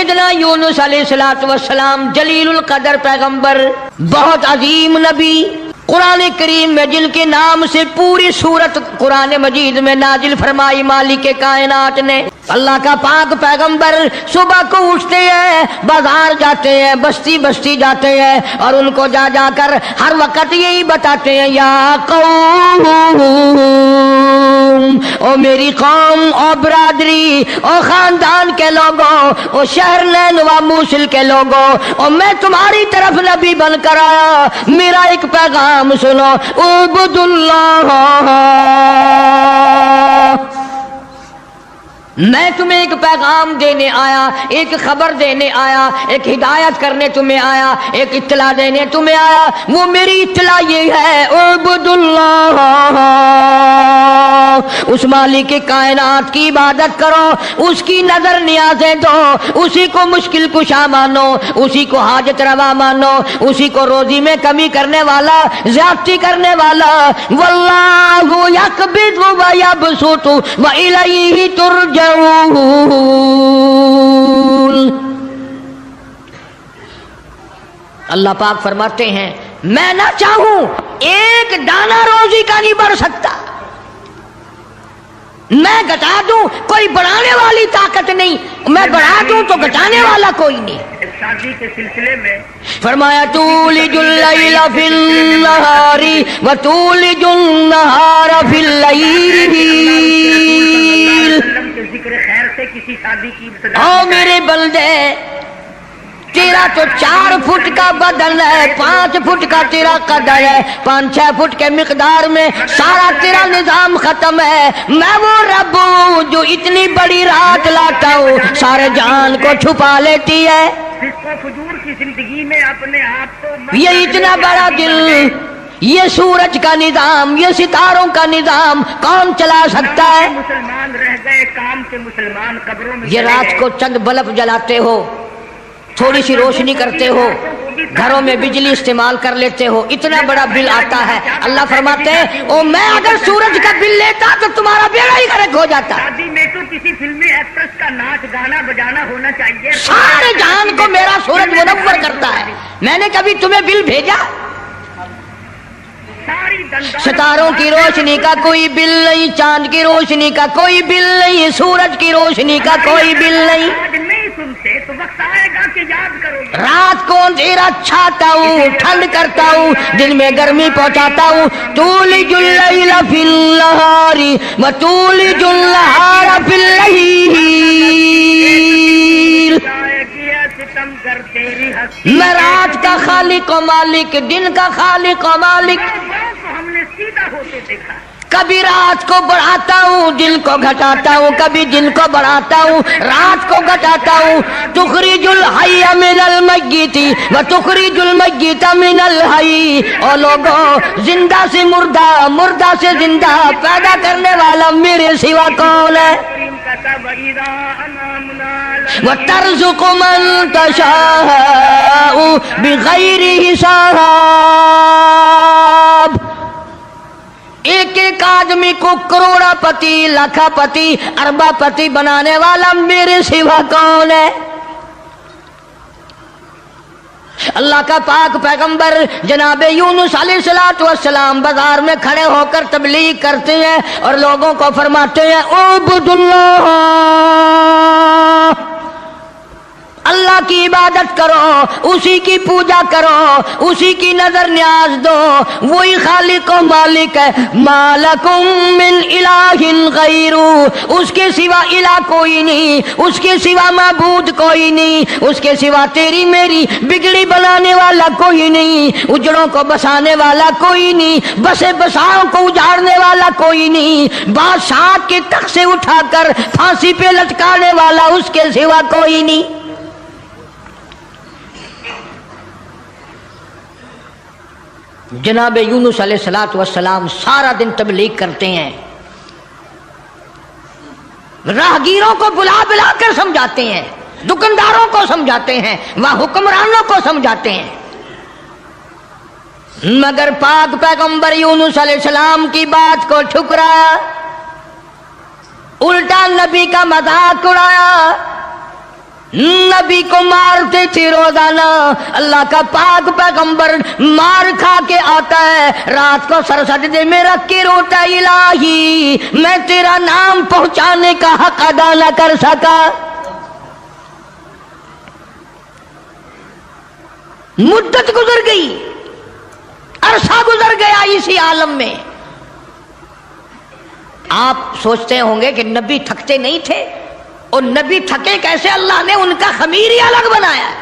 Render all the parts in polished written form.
سیدنا یونس علیہ السلام جلیل القدر پیغمبر، بہت عظیم نبی، قرآن کریم میں جن کے نام سے پوری سورت قرآن مجید میں نازل فرمائی مالک کائنات نے۔ اللہ کا پاک پیغمبر صبح کو اٹھتے ہیں، بازار جاتے ہیں، بستی بستی جاتے ہیں، اور ان کو جا جا کر ہر وقت یہی بتاتے ہیں، یا قوم، او میری قوم، او برادری، او خاندان کے لوگوں، او شہر نین و موصل کے لوگوں، او میں تمہاری طرف نبی بن کر آیا، میرا ایک پیغام سنو، اعبد اللہ، میں تمہیں ایک پیغام دینے آیا، ایک خبر دینے آیا، ایک ہدایت کرنے تمہیں آیا، ایک اطلاع دینے تمہیں آیا۔ وہ میری اطلاع یہ ہے، اعبد اللہ، اس مالک کائنات کی عبادت کرو، اس کی نظر نیازیں دو، اسی کو مشکل کشا مانو، اسی کو حاجت روا مانو، اسی کو روزی میں کمی کرنے والا، زیادتی کرنے والا۔ واللہ یقبض ویبسط والیہ ترجعون۔ اللہ پاک فرماتے ہیں میں نہ چاہوں ایک دانہ روزی کا نہیں بڑھ سکتا، میں گھٹا دوں کوئی بڑھانے والی طاقت نہیں، میں بڑھا دوں تو گھٹانے والا کوئی نہیں۔ شادی کے سلسلے میں فرمایا تولج اللیل فی النہار وتولج النہار فی اللیل۔ کے ذکر خیر سے کسی شادی کی ابتدا، او میرے بندے، تیرا تو 4 فٹ کا بدن ہے، 5 فٹ کا تیرا قدر ہے، 5-6 فٹ کے مقدار میں سارا تیرا نظام ختم ہے۔ میں وہ رب ہوں جو اتنی بڑی رات لاتا ہوں، سارے جہان کو چھپا لیتی ہے۔ جس کو فجور کی زندگی میں اپنے آپ کو یہ اتنا بڑا دل، یہ سورج کا نظام، یہ ستاروں کا نظام کون چلا سکتا ہے؟ مسلمان رہ گئے کام کے مسلمان قبروں میں یہ رات کو چند بلب جلاتے ہو، تھوڑی سی روشنی کرتے ہو، گھروں میں بجلی استعمال کر لیتے ہو، اتنا بڑا بل آتا ہے۔ اللہ فرماتے ہیں او میں اگر سورج کا بل لیتا تو تمہارا بیڑا ہی غرق ہو جاتا۔ شادی میں تو کسی فلمی ایکٹریس کا ناچ گانا بجانا ہونا چاہیے۔ سارے جہان کو میرا سورج منور کرتا ہے، میں نے کبھی تمہیں بل بھیجا؟ ستاروں کی روشنی کا کوئی بل نہیں، چاند کی روشنی کا کوئی بل نہیں، سورج کی روشنی کا کوئی بل نہیں۔ نہیں سنتے تو وقت آئے گا کہ یاد کرو گے۔ رات کو اندھیرا چھاتا ہوں، ٹھنڈ کرتا ہوں، دن میں گرمی پہنچاتا ہوں۔ تولج اللیل فی النہار وتولج النہار فی اللیل۔ میں رات کا خالق و مالک، دن کا خالق و مالک، ہم نے سیدھا ہوتے دیکھا۔ کبھی رات کو بڑھاتا ہوں، دن کو گھٹاتا ہوں، کبھی دن کو بڑھاتا ہوں، رات کو گھٹاتا ہوں۔ تخرج الحی من المیت وتخرج المیت من الحی۔ او لوگوں، زندہ سے مردہ، مردہ سے زندہ پیدا کرنے والا میرے سوا کون ہے؟ وَتَرْزُقُ مَن تَشَاءُ بِغَيْرِ حساب۔ ایک ایک آدمی کو کروڑا پتی، لاکھا پتی، اربا پتی بنانے والا میرے سوا کون ہے؟ اللہ کا پاک پیغمبر جناب یونس علیہ السلام بازار میں کھڑے ہو کر تبلیغ کرتے ہیں اور لوگوں کو فرماتے ہیں اعبد اللہ، اللہ کی عبادت کرو، اسی کی پوجا کرو، اسی کی نظر نیاز دو، وہی خالق و مالک ہے۔ ما لکم من الہ غیر، اس کے سوا الہ کوئی نہیں، اس کے سوا معبود کوئی نہیں، اس کے سوا تیری میری بگڑی بنانے والا کوئی نہیں، اجڑوں کو بسانے والا کوئی نہیں، بسے بساؤں کو اجاڑنے والا کوئی نہیں، بادشاہ کے تخت سے اٹھا کر پھانسی پہ لٹکانے والا اس کے سوا کوئی نہیں۔ جناب یونس علیہ السلام سارا دن تبلیغ کرتے ہیں، راہگیروں کو بلا بلا کر سمجھاتے ہیں، دکانداروں کو سمجھاتے ہیں، وہ حکمرانوں کو سمجھاتے ہیں، مگر پاک پیغمبر یونس علیہ السلام کی بات کو ٹھکرایا، الٹا نبی کا مذاق اڑایا۔ نبی کو مارتے تھے روزانہ. اللہ کا پاک پیغمبر مار کھا کے آتا ہے, رات کو سر سجدے میں رکھ کے روتا ہے, الہی میں تیرا نام پہنچانے کا حق ادا نہ کر سکا. مدت گزر گئی, عرصہ گزر گیا اسی عالم میں. آپ سوچتے ہوں گے کہ نبی تھکتے نہیں تھے, اور نبی تھکے کیسے؟ اللہ نے ان کا خمیر ہی الگ بنایا ہے.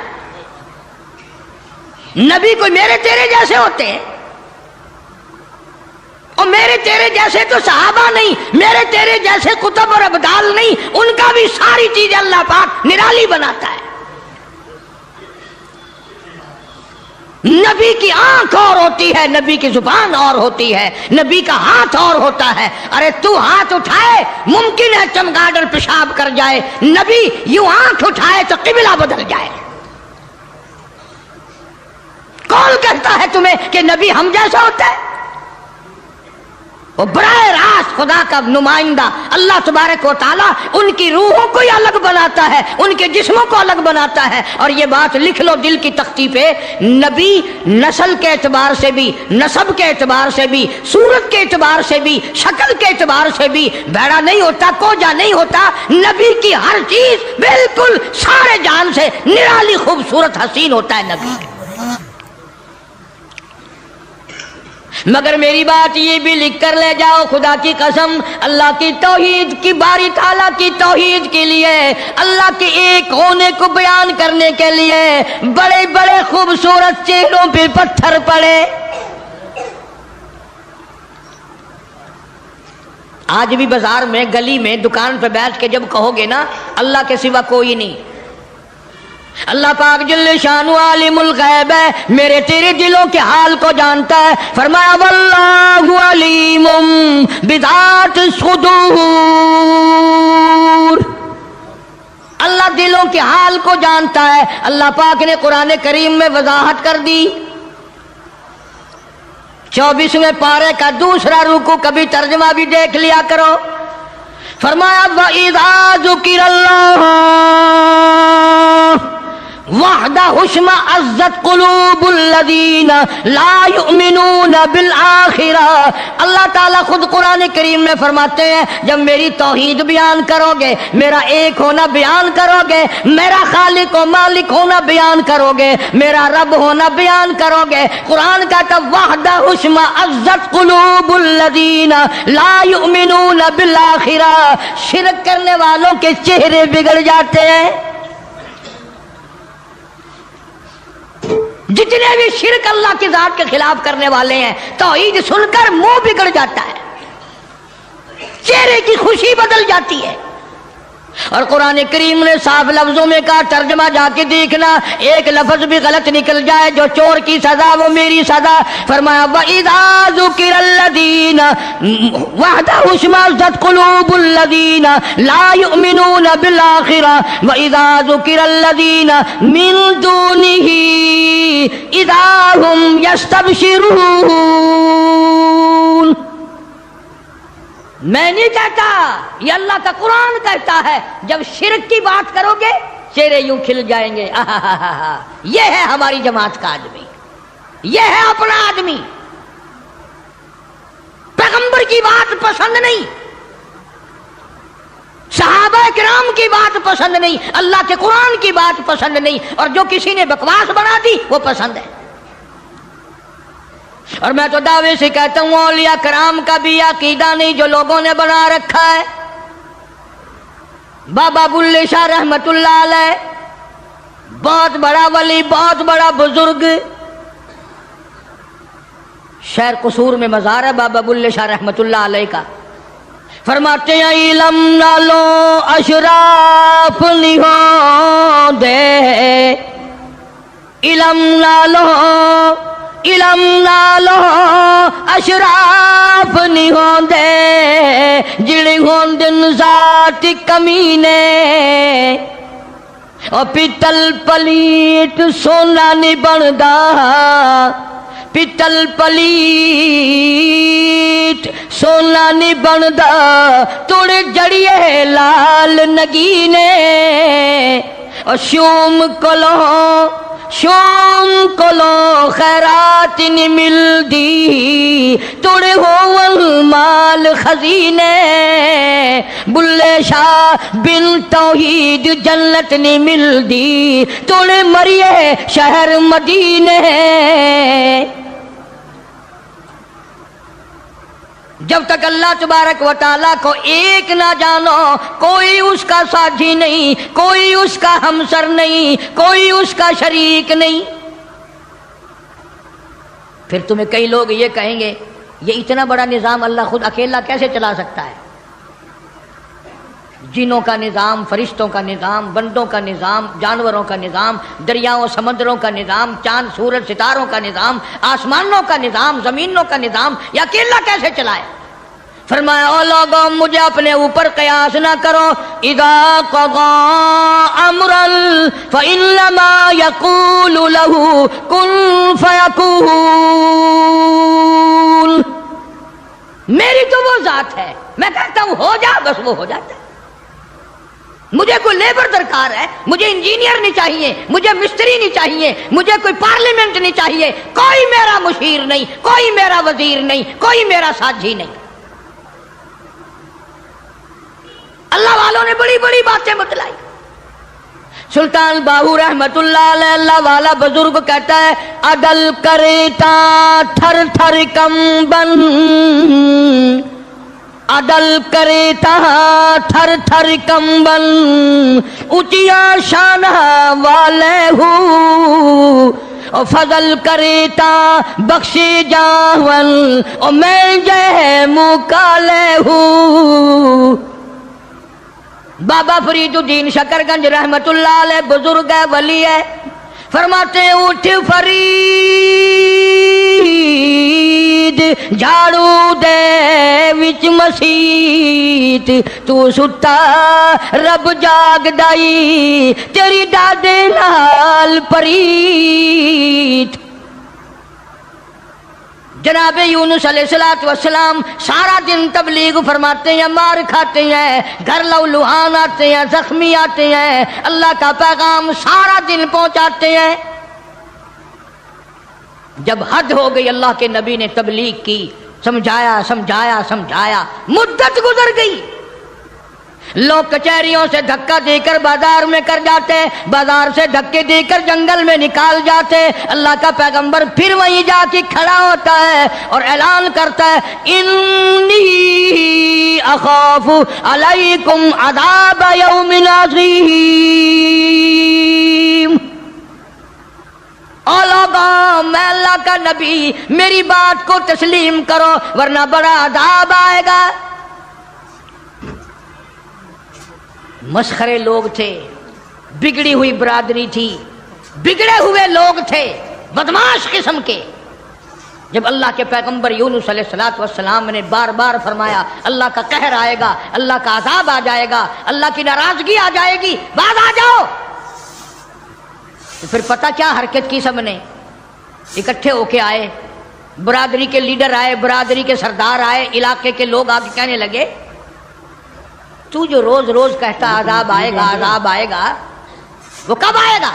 نبی کوئی میرے تیرے جیسے ہوتے ہیں, اور میرے تیرے جیسے تو صحابہ نہیں, میرے تیرے جیسے کتب اور ابدال نہیں, ان کا بھی ساری چیزیں اللہ پاک نرالی بناتا ہے. نبی کی آنکھ اور ہوتی ہے, نبی کی زبان اور ہوتی ہے, نبی کا ہاتھ اور ہوتا ہے. ارے تو ہاتھ اٹھائے ممکن ہے چمگادڑ پیشاب کر جائے, نبی یوں آنکھ اٹھائے تو قبلہ بدل جائے. کون کہتا ہے تمہیں کہ نبی ہم جیسا ہوتا ہے؟ وہ براہ راست خدا کا نمائندہ اللہ تبارک و تعالیٰ ان کی روحوں کو ہی الگ بناتا ہے, ان کے جسموں کو الگ بناتا ہے. اور یہ بات لکھ لو دل کی تختی پہ, نبی نسل کے اعتبار سے بھی, نسب کے اعتبار سے بھی, صورت کے اعتبار سے بھی, شکل کے اعتبار سے بھی بھیڑا نہیں ہوتا, کوجا نہیں ہوتا. نبی کی ہر چیز بالکل سارے جان سے نرالی خوبصورت حسین ہوتا ہے نبی. مگر میری بات یہ بھی لکھ کر لے جاؤ, خدا کی قسم, اللہ کی توحید کی, باری تعالیٰ کی توحید کے لیے, اللہ کے ایک ہونے کو بیان کرنے کے لیے بڑے بڑے خوبصورت چہروں پہ پتھر پڑے. آج بھی بازار میں, گلی میں, دکان پہ بیٹھ کے جب کہو گے نا اللہ کے سوا کوئی نہیں, اللہ پاک جل شانہ عالم الغیب ہے, میرے تیرے دلوں کے حال کو جانتا ہے. فرمایا واللہ علیم بذات الصدور, اللہ دلوں کے حال کو جانتا ہے. اللہ پاک نے قرآن کریم میں وضاحت کر دی. 24ویں پارے کا دوسرا رکوع, کبھی ترجمہ بھی دیکھ لیا کرو. فرمایا وَإِذَا ذُكِرَ اللَّهُ وَحْدَهُ اشْمَأَزَّتْ قُلُوبُ الَّذِينَ لَا يُؤْمِنُونَ بِالْآخِرَةِ. اللہ تعالیٰ خود قرآن کریم میں فرماتے ہیں جب میری توحید بیان کرو گے, میرا ایک ہونا بیان کرو گے, میرا خالق و مالک ہونا بیان کرو گے, میرا رب ہونا بیان کرو گے. قرآن کہتا وَحْدَهُ اشْمَأَزَّتْ قُلُوبُ الَّذِينَ لَا يُؤْمِنُونَ بِالْآخِرَةِ. شرک کرنے والوں کے چہرے بگڑ جاتے ہیں. جتنے بھی شرک اللہ کی ذات کے خلاف کرنے والے ہیں, توحید سن کر منہ بگڑ جاتا ہے, چہرے کی خوشی بدل جاتی ہے. اور قرآن کریم نے صاف لفظوں میں کہا, ترجمہ جا کے دیکھنا, ایک لفظ بھی غلط نکل جائے, جو چور کی سزا وہ میری سزا. فرمایا وَإِذَا ذُكِرَ الَّذِينَ وَحْدَهُ اشْمَأَزَّتْ قُلُوبُ الَّذِينَ لَا يُؤْمِنُونَ بِالْآخِرَةِ وَإِذَا ذُكِرَ الَّذِينَ مِن دُونِهِ إِذَا هُمْ يَسْتَبْشِرُونَ. میں نہیں کہتا, یہ اللہ کا قرآن کہتا ہے, جب شرک کی بات کرو گے چہرے یوں کھل جائیں گے. یہ ہے ہماری جماعت کا آدمی, یہ ہے اپنا آدمی. پیغمبر کی بات پسند نہیں, صحابہ کرام کی بات پسند نہیں, اللہ کے قرآن کی بات پسند نہیں, اور جو کسی نے بکواس بنا دی وہ پسند ہے. اور میں تو دعوے سے کہتا ہوں اولیاء کرام کا بھی عقیدہ نہیں جو لوگوں نے بنا رکھا ہے. بابا بلے شاہ رحمت اللہ علیہ بہت بڑا ولی, بہت بڑا بزرگ, شہر قصور میں مزار ہے بابا بلے شاہ رحمت اللہ علیہ کا. فرماتے ہیں علم نہ لو اشراف نہیں ہو دے, علم نہ لو, علم نالو اشراف نہیں ہوندے, جڑے ہوندن ذات کمینے, اور پیتل پلیٹ سونا نہیں بندا, پیتل پلیٹ سونا نہیں بندا, توڑے جڑیے لال نگینے, اور شوم کلو خیرات نہیں ملدی توڑے ہو مال خزینے بلے شاہ بن توحید جنت نہیں ملدی توڑے مریے شہر مدینے جب تک اللہ تبارک و تعالیٰ کو ایک نہ جانو کوئی اس کا ساتھی نہیں کوئی اس کا ہمسر نہیں کوئی اس کا شریک نہیں پھر تمہیں کئی لوگ یہ کہیں گے یہ اتنا بڑا نظام اللہ خود اکیلا کیسے چلا سکتا ہے جنوں کا نظام فرشتوں کا نظام بندوں کا نظام جانوروں کا نظام دریاؤں سمندروں کا نظام چاند سورج ستاروں کا نظام آسمانوں کا نظام زمینوں کا نظام یہ اکیلا کیسے چلائے فرمایا او لوگوں مجھے اپنے اوپر قیاس نہ کرو اذا قضا امرا فانما يقول له كن فيكون میری تو وہ ذات ہے میں کہتا ہوں ہو جا بس وہ ہو جاتا ہے مجھے کوئی لیبر درکار ہے مجھے انجینئر نہیں چاہیے مجھے مستری نہیں چاہیے مجھے کوئی پارلیمنٹ نہیں چاہیے کوئی میرا مشیر نہیں کوئی میرا وزیر نہیں کوئی میرا ساتھی نہیں اللہ والوں نے بڑی بڑی باتیں بتلائی سلطان باہو رحمت اللہ علیہ اللہ والا بزرگ کہتا ہے عدل کریتا تھر تھر کمبن عدل کریتا تھر تھر کمبن اچیا شان والے ہو فضل کریتا بخشی جاون او میں جے مکالے ہوں بابا فرید الدین شکر گنج رحمت اللہ علیہ بزرگ ہے ولی ہے فرماتے ہیں اٹھ فرید جھاڑو دے وچ مسیت تو ستا رب جاگ دائی تیری دادے نال پریت جناب یونس علیہ السلام سارا دن تبلیغ فرماتے ہیں مار کھاتے ہیں گھر لو لوہان آتے ہیں زخمی آتے ہیں اللہ کا پیغام سارا دن پہنچاتے ہیں جب حد ہو گئی اللہ کے نبی نے تبلیغ کی سمجھایا سمجھایا سمجھایا مدت گزر گئی لوگ کچہریوں سے دھکا دے کر بازار میں کر جاتے بازار سے دھکے دے کر جنگل میں نکال جاتے اللہ کا پیغمبر پھر وہیں جا کے کھڑا ہوتا ہے اور اعلان کرتا ہے انی اخاف علیکم عذاب یوم عظیم او لوگوں میں اللہ کا نبی میری بات کو تسلیم کرو ورنہ بڑا عذاب آئے گا مسخرے لوگ تھے بگڑی ہوئی برادری تھی بگڑے ہوئے لوگ تھے بدماش قسم کے جب اللہ کے پیغمبر یونس علیہ السلام نے بار بار فرمایا اللہ کا قہر آئے گا اللہ کا عذاب آ جائے گا اللہ کی ناراضگی آ جائے گی باز آ جاؤ تو پھر پتہ کیا حرکت کی سب نے اکٹھے ہو کے آئے برادری کے لیڈر آئے برادری کے سردار آئے علاقے کے لوگ آ کے کہنے لگے تو جو روز روز کہتا عذاب آئے گا وہ کب آئے گا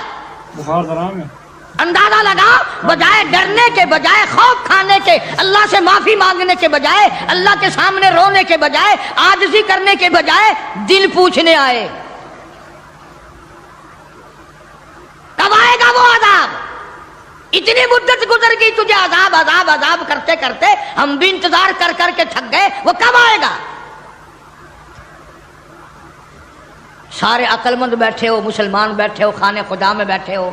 اندازہ لگا بجائے ڈرنے کے بجائے خوف کھانے کے اللہ سے معافی مانگنے کے بجائے اللہ کے سامنے رونے کے بجائے عاجزی کرنے کے بجائے دل پوچھنے آئے کب آئے گا وہ عذاب اتنی مدت گزر گئی تجھے عذاب عذاب عذاب کرتے کرتے ہم بھی انتظار کر کر کے تھک گئے وہ کب آئے گا سارے عقل مند بیٹھے ہو مسلمان بیٹھے ہو خانے خدا میں بیٹھے ہو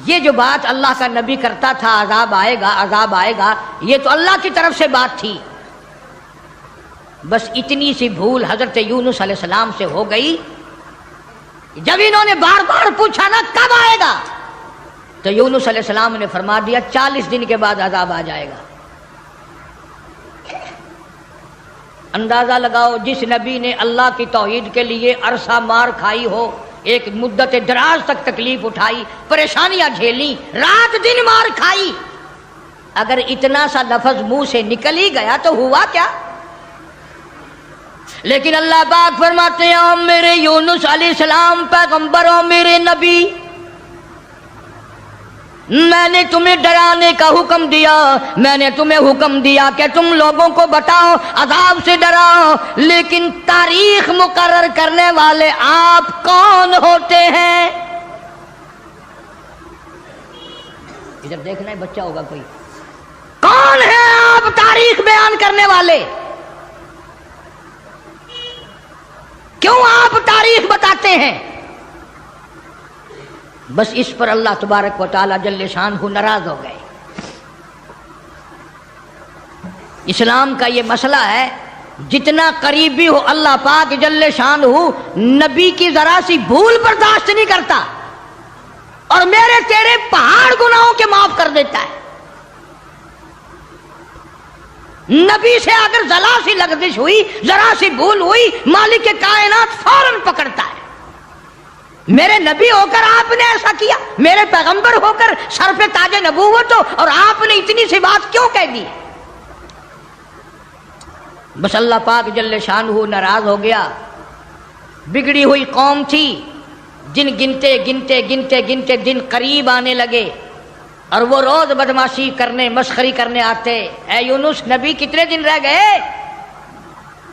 یہ جو بات اللہ کا نبی کرتا تھا عذاب آئے گا یہ تو اللہ کی طرف سے بات تھی بس اتنی سی بھول حضرت یونس علیہ السلام سے ہو گئی جب انہوں نے بار بار پوچھا نا کب آئے گا تو یونس علیہ السلام نے فرما دیا 40 دن کے بعد عذاب آ جائے گا اندازہ لگاؤ جس نبی نے اللہ کی توحید کے لیے عرصہ مار کھائی ہو ایک مدت دراز تک تکلیف اٹھائی پریشانیاں جھیلی رات دن مار کھائی اگر اتنا سا لفظ منہ سے نکل ہی گیا تو ہوا کیا لیکن اللہ پاک فرماتے ہیں او میرے یونس علیہ السلام پیغمبر، او میرے نبی، میں نے تمہیں ڈرانے کا حکم دیا، میں نے تمہیں حکم دیا کہ تم لوگوں کو بتاؤ، عذاب سے ڈراؤ، لیکن تاریخ مقرر کرنے والے آپ کون ہوتے ہیں؟ ادھر دیکھنا ہے، بچہ ہوگا کوئی، کون ہے آپ تاریخ بیان کرنے والے؟ کیوں آپ تاریخ بتاتے ہیں؟ بس اس پر اللہ تبارک و تعالی جل شانہ ناراض ہو گئے۔ اسلام کا یہ مسئلہ ہے، جتنا قریبی ہو اللہ پاک جل شانہ نبی کی ذرا سی بھول برداشت نہیں کرتا، اور میرے تیرے پہاڑ گناہوں کے معاف کر دیتا ہے۔ نبی سے اگر ذرا سی لغزش ہوئی، ذرا سی بھول ہوئی، مالک کائنات فوراً پکڑتا ہے۔ میرے نبی ہو کر آپ نے ایسا کیا، میرے پیغمبر ہو کر سر پہ تاج نبوت ہو، اور آپ نے اتنی سی بات کیوں کہہ دی؟ بس اللہ پاک جل شانہ ناراض ہو گیا۔ بگڑی ہوئی قوم تھی، جن گنتے گنتے گنتے گنتے دن قریب آنے لگے، اور وہ روز بدماشی کرنے، مسخری کرنے آتے۔ اے یونس نبی کتنے دن رہ گئے؟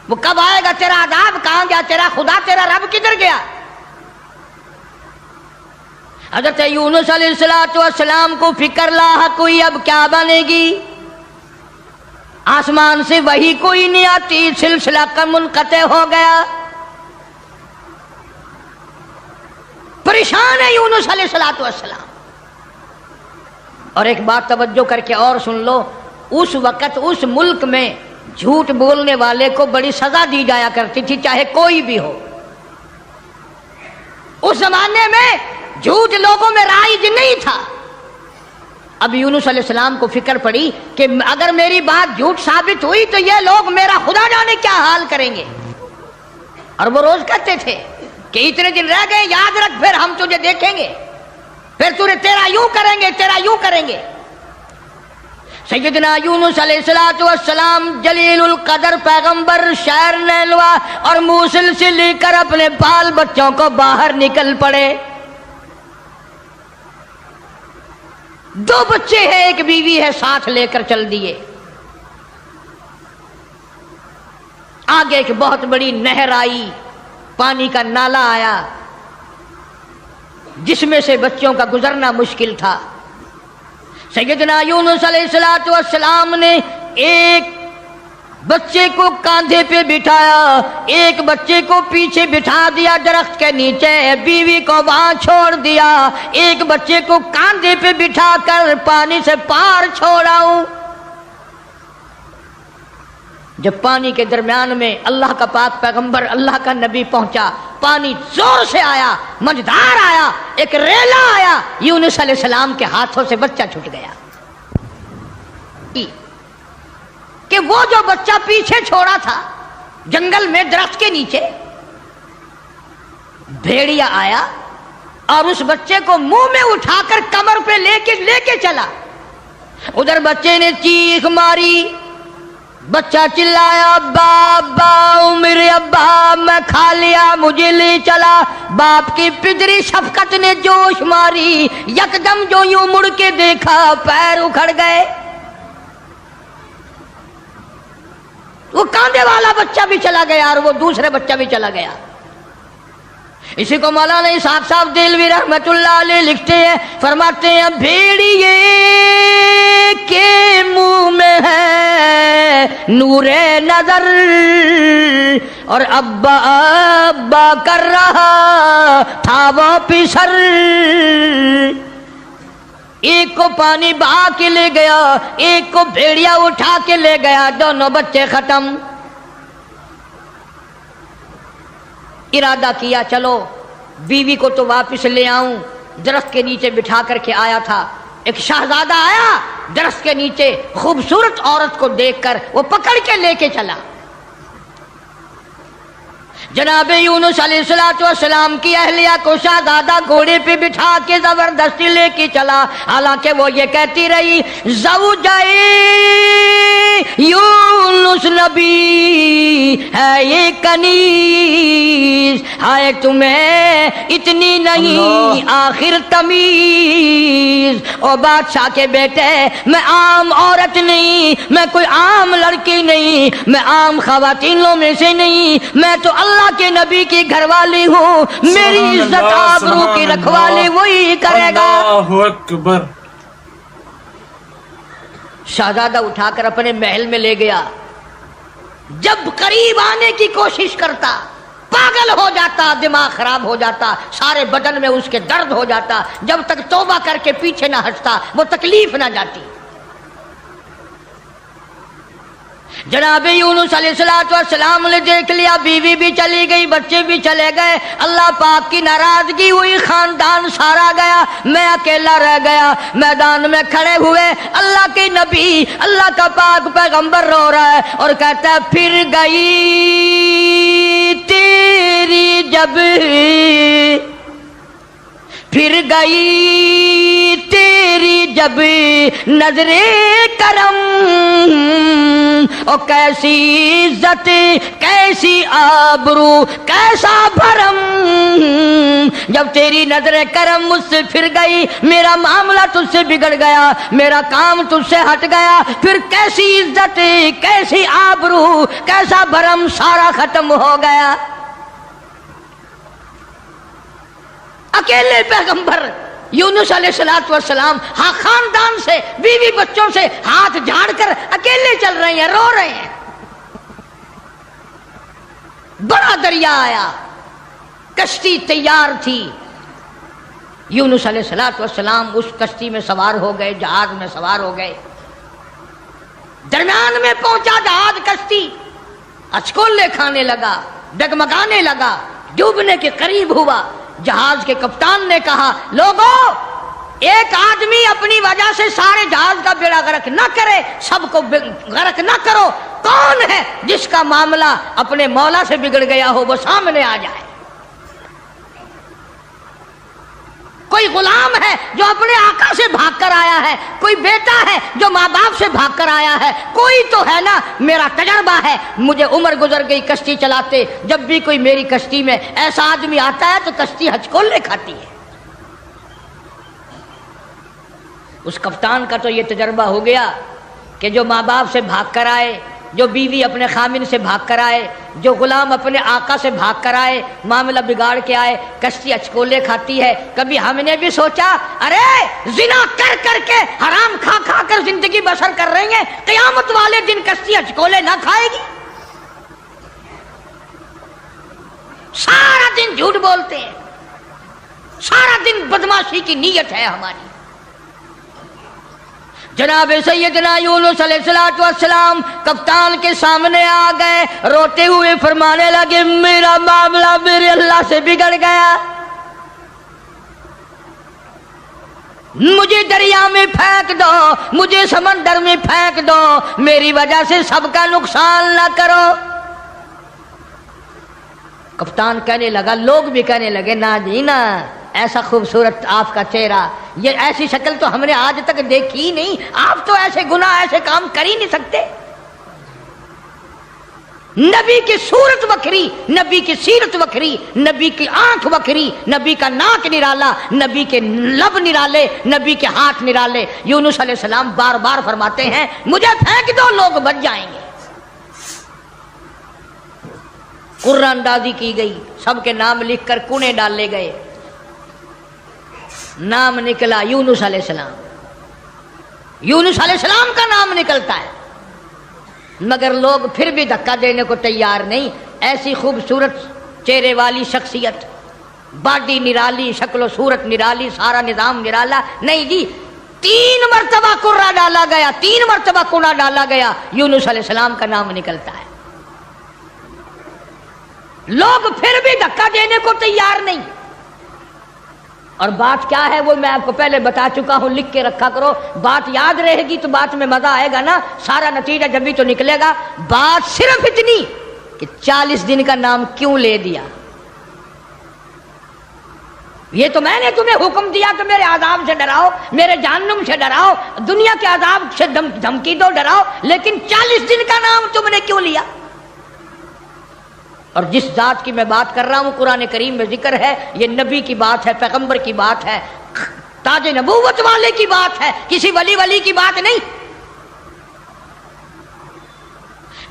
وہ کب آئے گا تیرا عذاب؟ کہاں گیا تیرا خدا؟ تیرا رب کدھر گیا؟ حضرت یونس علیہ السلام کو فکر لاحق ہوئی، اب کیا بنے گی؟ آسمان سے وحی کوئی نہیں آتی، سلسلہ کا منقطع ہو گیا۔ پریشان ہے یونس علیہ السلام۔ اور ایک بات توجہ کر کے اور سن لو، اس وقت اس ملک میں جھوٹ بولنے والے کو بڑی سزا دی جایا کرتی تھی، چاہے کوئی بھی ہو۔ اس زمانے میں جھوٹ لوگوں میں رائج نہیں تھا۔ اب یونس علیہ السلام کو فکر پڑی کہ اگر میری بات جھوٹ ثابت ہوئی تو یہ لوگ میرا خدا جانے کیا حال کریں گے۔ اور وہ روز کہتے تھے کہ اتنے دن رہ گئے، یاد رکھ، پھر ہم تجھے دیکھیں گے، پھر تیرا یوں کریں گے، تیرا یوں کریں گے۔ سیدنا یونس علیہ السلام جلیل القدر پیغمبر شہر نیلوا اور موصل سے لے کر اپنے بال بچوں کو باہر نکل پڑے۔ 2 بچے ہیں، ایک بیوی ہے، ساتھ لے کر چل دیے۔ آگے ایک بہت بڑی نہر آئی، پانی کا نالا آیا، جس میں سے بچوں کا گزرنا مشکل تھا۔ سیدنا یونس علیہ السلام نے ایک بچے کو کاندھے پہ بٹھایا، ایک بچے کو پیچھے بٹھا دیا درخت کے نیچے، بیوی کو وہاں چھوڑ دیا، ایک بچے کو کاندھے پہ بٹھا کر پانی سے پار چھوڑا ہوں۔ جب پانی کے درمیان میں اللہ کا پاک پیغمبر، اللہ کا نبی پہنچا، پانی زور سے آیا، مجدار آیا، ایک ریلا آیا، یونس علیہ السلام کے ہاتھوں سے بچہ چھوٹ گیا۔ کہ وہ جو بچہ پیچھے چھوڑا تھا جنگل میں درخت کے نیچے، بھیڑیا آیا اور اس بچے کو منہ میں اٹھا کر کمر پہ لے کے چلا۔ ادھر بچے نے چیخ ماری، بچہ چلایا، ابا ابا، میرے ابا، میں کھا لیا، مجھے لے چلا۔ باپ کی پدری شفقت نے جوش ماری، یکدم جو یوں مڑ کے دیکھا، پیر اکھڑ گئے۔ وہ کاندھے والا بچہ بھی چلا گیا اور وہ دوسرے بچہ بھی چلا گیا۔ اسی کو مولانا اسحاق صاحب دہلوی رحمت اللہ علیہ لکھتے ہیں، فرماتے ہیں بھیڑیے کے منہ میں ہے نور نظر اور ابا ابا کر رہا تھا وہ پسر۔ ایک کو پانی بہا کے لے گیا، ایک کو بھیڑیا اٹھا کے لے گیا، دونوں بچے ختم۔ ارادہ کیا چلو بیوی کو تو واپس لے آؤں، درخت کے نیچے بٹھا کر کے آیا تھا۔ ایک شہزادہ آیا درخت کے نیچے، خوبصورت عورت کو دیکھ کر وہ پکڑ کے لے کے چلا۔ جناب یونس علیہ السلام کی اہلیہ کو شہزادہ گھوڑے پہ بٹھا کے زبردستی لے کے چلا، حالانکہ وہ یہ کہتی رہی زوجائے یونس نبی ہے یہ کنیز، ہائے تمہیں اتنی نہیں آخر تمیز۔ او بادشاہ کے بیٹے، میں عام عورت نہیں، میں کوئی عام لڑکی نہیں، میں عام خواتینوں میں سے نہیں، میں تو اللہ کے نبی کی گھر والی ہوں، میری عزت آبرو کی رکھوالی وہی کرے گا۔ اللہ اکبر۔ شہزادہ اٹھا کر اپنے محل میں لے گیا، جب قریب آنے کی کوشش کرتا پاگل ہو جاتا، دماغ خراب ہو جاتا، سارے بدن میں اس کے درد ہو جاتا، جب تک توبہ کر کے پیچھے نہ ہٹتا وہ تکلیف نہ جاتی۔ جناب یونس علیہ السلام نے دیکھ لیا، بیوی بھی چلی گئی، بچے بھی چلے گئے، اللہ پاک کی ناراضگی ہوئی، خاندان سارا گیا، میں اکیلا رہ گیا۔ میدان میں کھڑے ہوئے اللہ کے نبی، اللہ کا پاک پیغمبر رو رہا ہے اور کہتا ہے پھر گئی تیری جب، پھر گئی تیری جب نظر کرم، او کیسی عزت کیسی آبرو کیسا بھرم، جب تیری نظر کرم مجھ سے پھر گئی، میرا معاملہ تجھ سے بگڑ گیا، میرا کام تجھ سے ہٹ گیا، پھر کیسی عزت کیسی آبرو کیسا بھرم سارا ختم ہو گیا۔ اکیلے پیغمبر یونس علیہ السلام ہاں خاندان سے بیوی بچوں سے ہاتھ جھاڑ کر اکیلے چل رہے ہیں، رو رہے ہیں۔ بڑا دریا آیا، کشتی تیار تھی، یونس علیہ السلام اس کشتی میں سوار ہو گئے، جہاز میں سوار ہو گئے، درمیان میں پہنچا جہاز، کشتی اچکولے کھانے لگا، ڈگمگانے لگا، ڈوبنے کے قریب ہوا۔ جہاز کے کپتان نے کہا لوگوں، ایک آدمی اپنی وجہ سے سارے جہاز کا بیڑا غرق نہ کرے، سب کو غرق نہ کرو، کون ہے جس کا معاملہ اپنے مولا سے بگڑ گیا ہو وہ سامنے آ جائے۔ کوئی غلام ہے جو اپنے آقا سے بھاگ کر آیا ہے، کوئی بیٹا ہے جو ماں باپ سے بھاگ کر آیا ہے، کوئی تو ہے نا، میرا تجربہ ہے، مجھے عمر گزر گئی کشتی چلاتے، جب بھی کوئی میری کشتی میں ایسا آدمی آتا ہے تو کشتی ہچکولے کھاتی ہے۔ اس کپتان کا تو یہ تجربہ ہو گیا کہ جو ماں باپ سے بھاگ کر آئے، جو بیوی اپنے خامن سے بھاگ کر آئے، جو غلام اپنے آقا سے بھاگ کر آئے، معاملہ بگاڑ کے آئے، کشتی اچکولے کھاتی ہے۔ کبھی ہم نے بھی سوچا ارے زنا کر کر کے حرام کھا کھا کر زندگی بسر کر رہی ہیں، قیامت والے دن کشتی اچکولے نہ کھائے گی؟ سارا دن جھوٹ بولتے ہیں، سارا دن بدماشی کی نیت ہے ہماری۔ جناب سیدنا یونس علیہ السلام کپتان کے سامنے آ گئے، روتے ہوئے فرمانے لگے میرا معاملہ میرے اللہ سے بگڑ گیا، مجھے دریا میں پھینک دو، مجھے سمندر میں پھینک دو، میری وجہ سے سب کا نقصان نہ کرو۔ کپتان کہنے لگا، لوگ بھی کہنے لگے نا جی نا، ایسا خوبصورت آپ کا چہرہ، یہ ایسی شکل تو ہم نے آج تک دیکھی ہی نہیں، آپ تو ایسے گناہ ایسے کام کر ہی نہیں سکتے۔ نبی کی صورت وکھری، نبی کی سیرت وکھری، نبی کی آنکھ وکھری، نبی کا ناک نرالا، نبی کے لب نرالے، نبی کے ہاتھ نرالے۔ یونس علیہ السلام بار بار فرماتے ہیں مجھے پھینک دو، لوگ بچ جائیں گے۔ قرآن اندازی کی گئی، سب کے نام لکھ کر کونے ڈالے گئے، نام نکلا یونس علیہ السلام۔ یونس علیہ السلام کا نام نکلتا ہے، مگر لوگ پھر بھی دھکا دینے کو تیار نہیں۔ ایسی خوبصورت چہرے والی شخصیت، باڈی نرالی، شکل و صورت نرالی، سارا نظام نرالا، نہیں جی، 3 مرتبہ قرہ ڈالا گیا، 3 مرتبہ کونا ڈالا گیا، یونس علیہ السلام کا نام نکلتا ہے۔ لوگ پھر بھی دھکا دینے کو تیار نہیں۔ اور بات کیا ہے وہ میں آپ کو پہلے بتا چکا ہوں، لکھ کے رکھا کرو، بات یاد رہے گی تو بات میں مزہ آئے گا نا، سارا نتیجہ جب بھی تو نکلے گا۔ بات صرف اتنی کہ 40 دن کا نام کیوں لے دیا؟ یہ تو میں نے تمہیں حکم دیا کہ میرے عذاب سے ڈراؤ، میرے جہنم سے ڈراؤ، دنیا کے عذاب سے دھمکی دو، ڈراؤ، لیکن 40 دن کا نام تم نے کیوں لیا؟ اور جس ذات کی میں بات کر رہا ہوں قرآن کریم میں ذکر ہے، یہ نبی کی بات ہے، پیغمبر کی بات ہے، تاج نبوت والے کی بات ہے، کسی ولی کی بات نہیں۔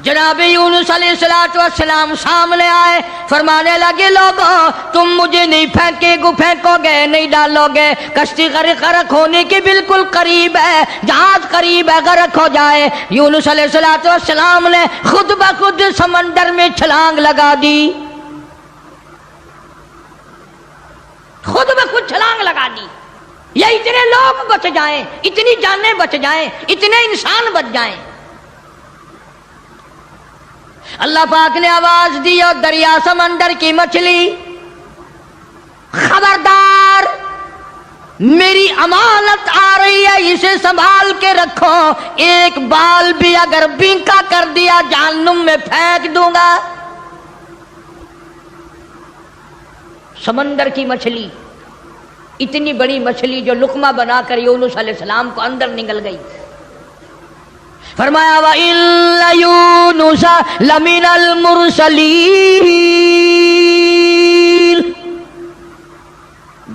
جناب یونس علیہ السلام سامنے آئے، فرمانے لگے لوگوں تم مجھے نہیں پھینکو گے، نہیں ڈالو گے، کشتی غرق ہونے کے بالکل قریب ہے، جہاز قریب ہے غرق ہو جائے۔ یونس علیہ السلام نے خود بخود سمندر میں چھلانگ لگا دی، خود بخود چھلانگ لگا دی، یا اتنے لوگ بچ جائیں، اتنی جانیں بچ جائیں، اتنے انسان بچ جائیں۔ اللہ پاک نے آواز دی اور دریا سمندر کی مچھلی خبردار، میری امانت آ رہی ہے، اسے سنبھال کے رکھو، ایک بال بھی اگر بینکا کر دیا جہنم میں پھینک دوں گا۔ سمندر کی مچھلی، اتنی بڑی مچھلی جو لقمہ بنا کر یونس علیہ السلام کو اندر نگل گئی۔ فرمایا وَإِنَّ يُونُسَ لَمِنَ الْمُرْسَلِينَ،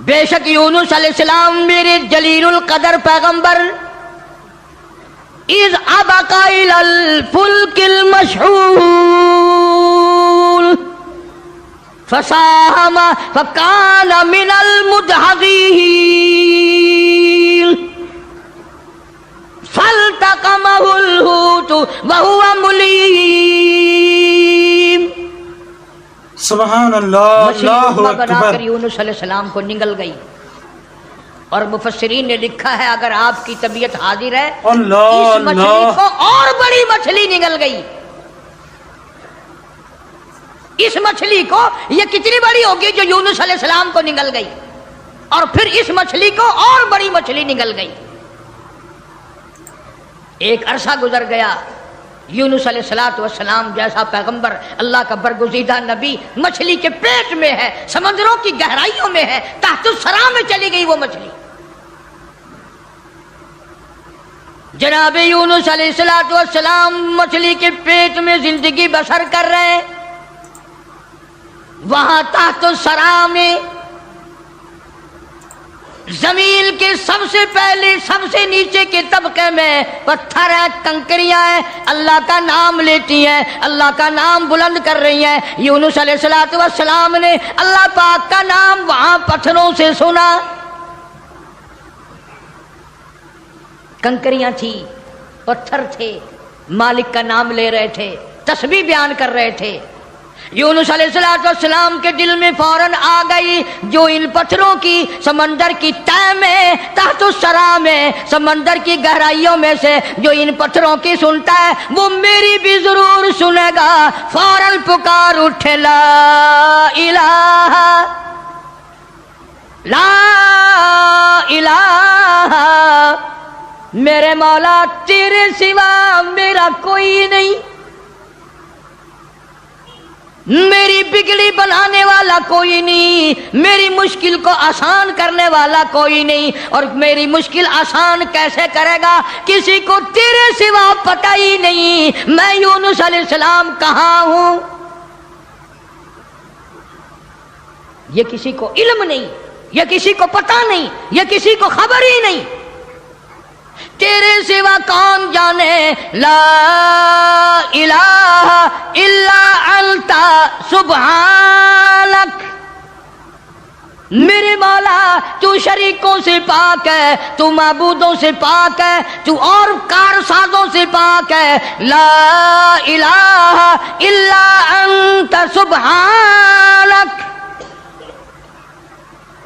بے شک یونس علیہ السلام میرے جلیل القدر پیغمبر، اِذْ أَبَقَ إِلَى الْفُلْكِ الْمَشْحُونِ فَسَاهَمَ فَكَانَ مِنَ الْمُدْحَضِينَ فَالْتَقَمَهُ الْحُوتُ وَهُوَ مُلِيمٌ۔ سبحان اللہ، اللہ بنا اکبر۔ کر یونس علیہ السلام کو نگل گئی، اور مفسرین نے لکھا ہے اگر آپ کی طبیعت حاضر ہے اللہ اس مچھلی اللہ، کو اور بڑی مچھلی نگل گئی۔ اس مچھلی کو یہ کتنی بڑی ہوگی جو یونس علیہ السلام کو نگل گئی، اور پھر اس مچھلی کو اور بڑی مچھلی نگل گئی۔ ایک عرصہ گزر گیا، یونس علیہ السلام جیسا پیغمبر، اللہ کا برگزیدہ نبی مچھلی کے پیٹ میں ہے، سمندروں کی گہرائیوں میں ہے، تحت الثرى میں چلی گئی وہ مچھلی۔ جناب یونس علیہ السلام مچھلی کے پیٹ میں زندگی بسر کر رہے ہیں، وہاں تحت الثرى میں زمین کے سب سے پہلے سب سے نیچے کے طبقے میں پتھر ہیں، کنکریاں ہیں، اللہ کا نام لیتی ہیں، اللہ کا نام بلند کر رہی ہیں۔ یونس علیہ السلام نے اللہ پاک کا نام وہاں پتھروں سے سنا، کنکریاں تھی، پتھر تھے، مالک کا نام لے رہے تھے، تسبیح بیان کر رہے تھے۔ یونس علیہ السلام کے دل میں فوراً آ گئی، جو ان پتھروں کی سمندر کی تہ میں تحت الثرى میں سمندر کی گہرائیوں میں سے جو ان پتھروں کی سنتا ہے وہ میری بھی ضرور سنے گا۔ فوراً پکار اٹھے لا الہ لا الہ، میرے مولا تیرے سوا میرا کوئی نہیں، میری بگڑی بنانے والا کوئی نہیں، میری مشکل کو آسان کرنے والا کوئی نہیں، اور میری مشکل آسان کیسے کرے گا کسی کو تیرے سوا پتہ ہی نہیں میں یونس علیہ السلام کہاں ہوں، یہ کسی کو علم نہیں، یہ کسی کو پتہ نہیں، یہ کسی کو خبر ہی نہیں، تیرے سوا کون جانے، لا الہ الا انت سبحانک، میرے مولا تو شریکوں سے پاک ہے، تو معبودوں سے پاک ہے، تو اور کارسازوں سے پاک ہے، لا الہ الا انت سبحانک،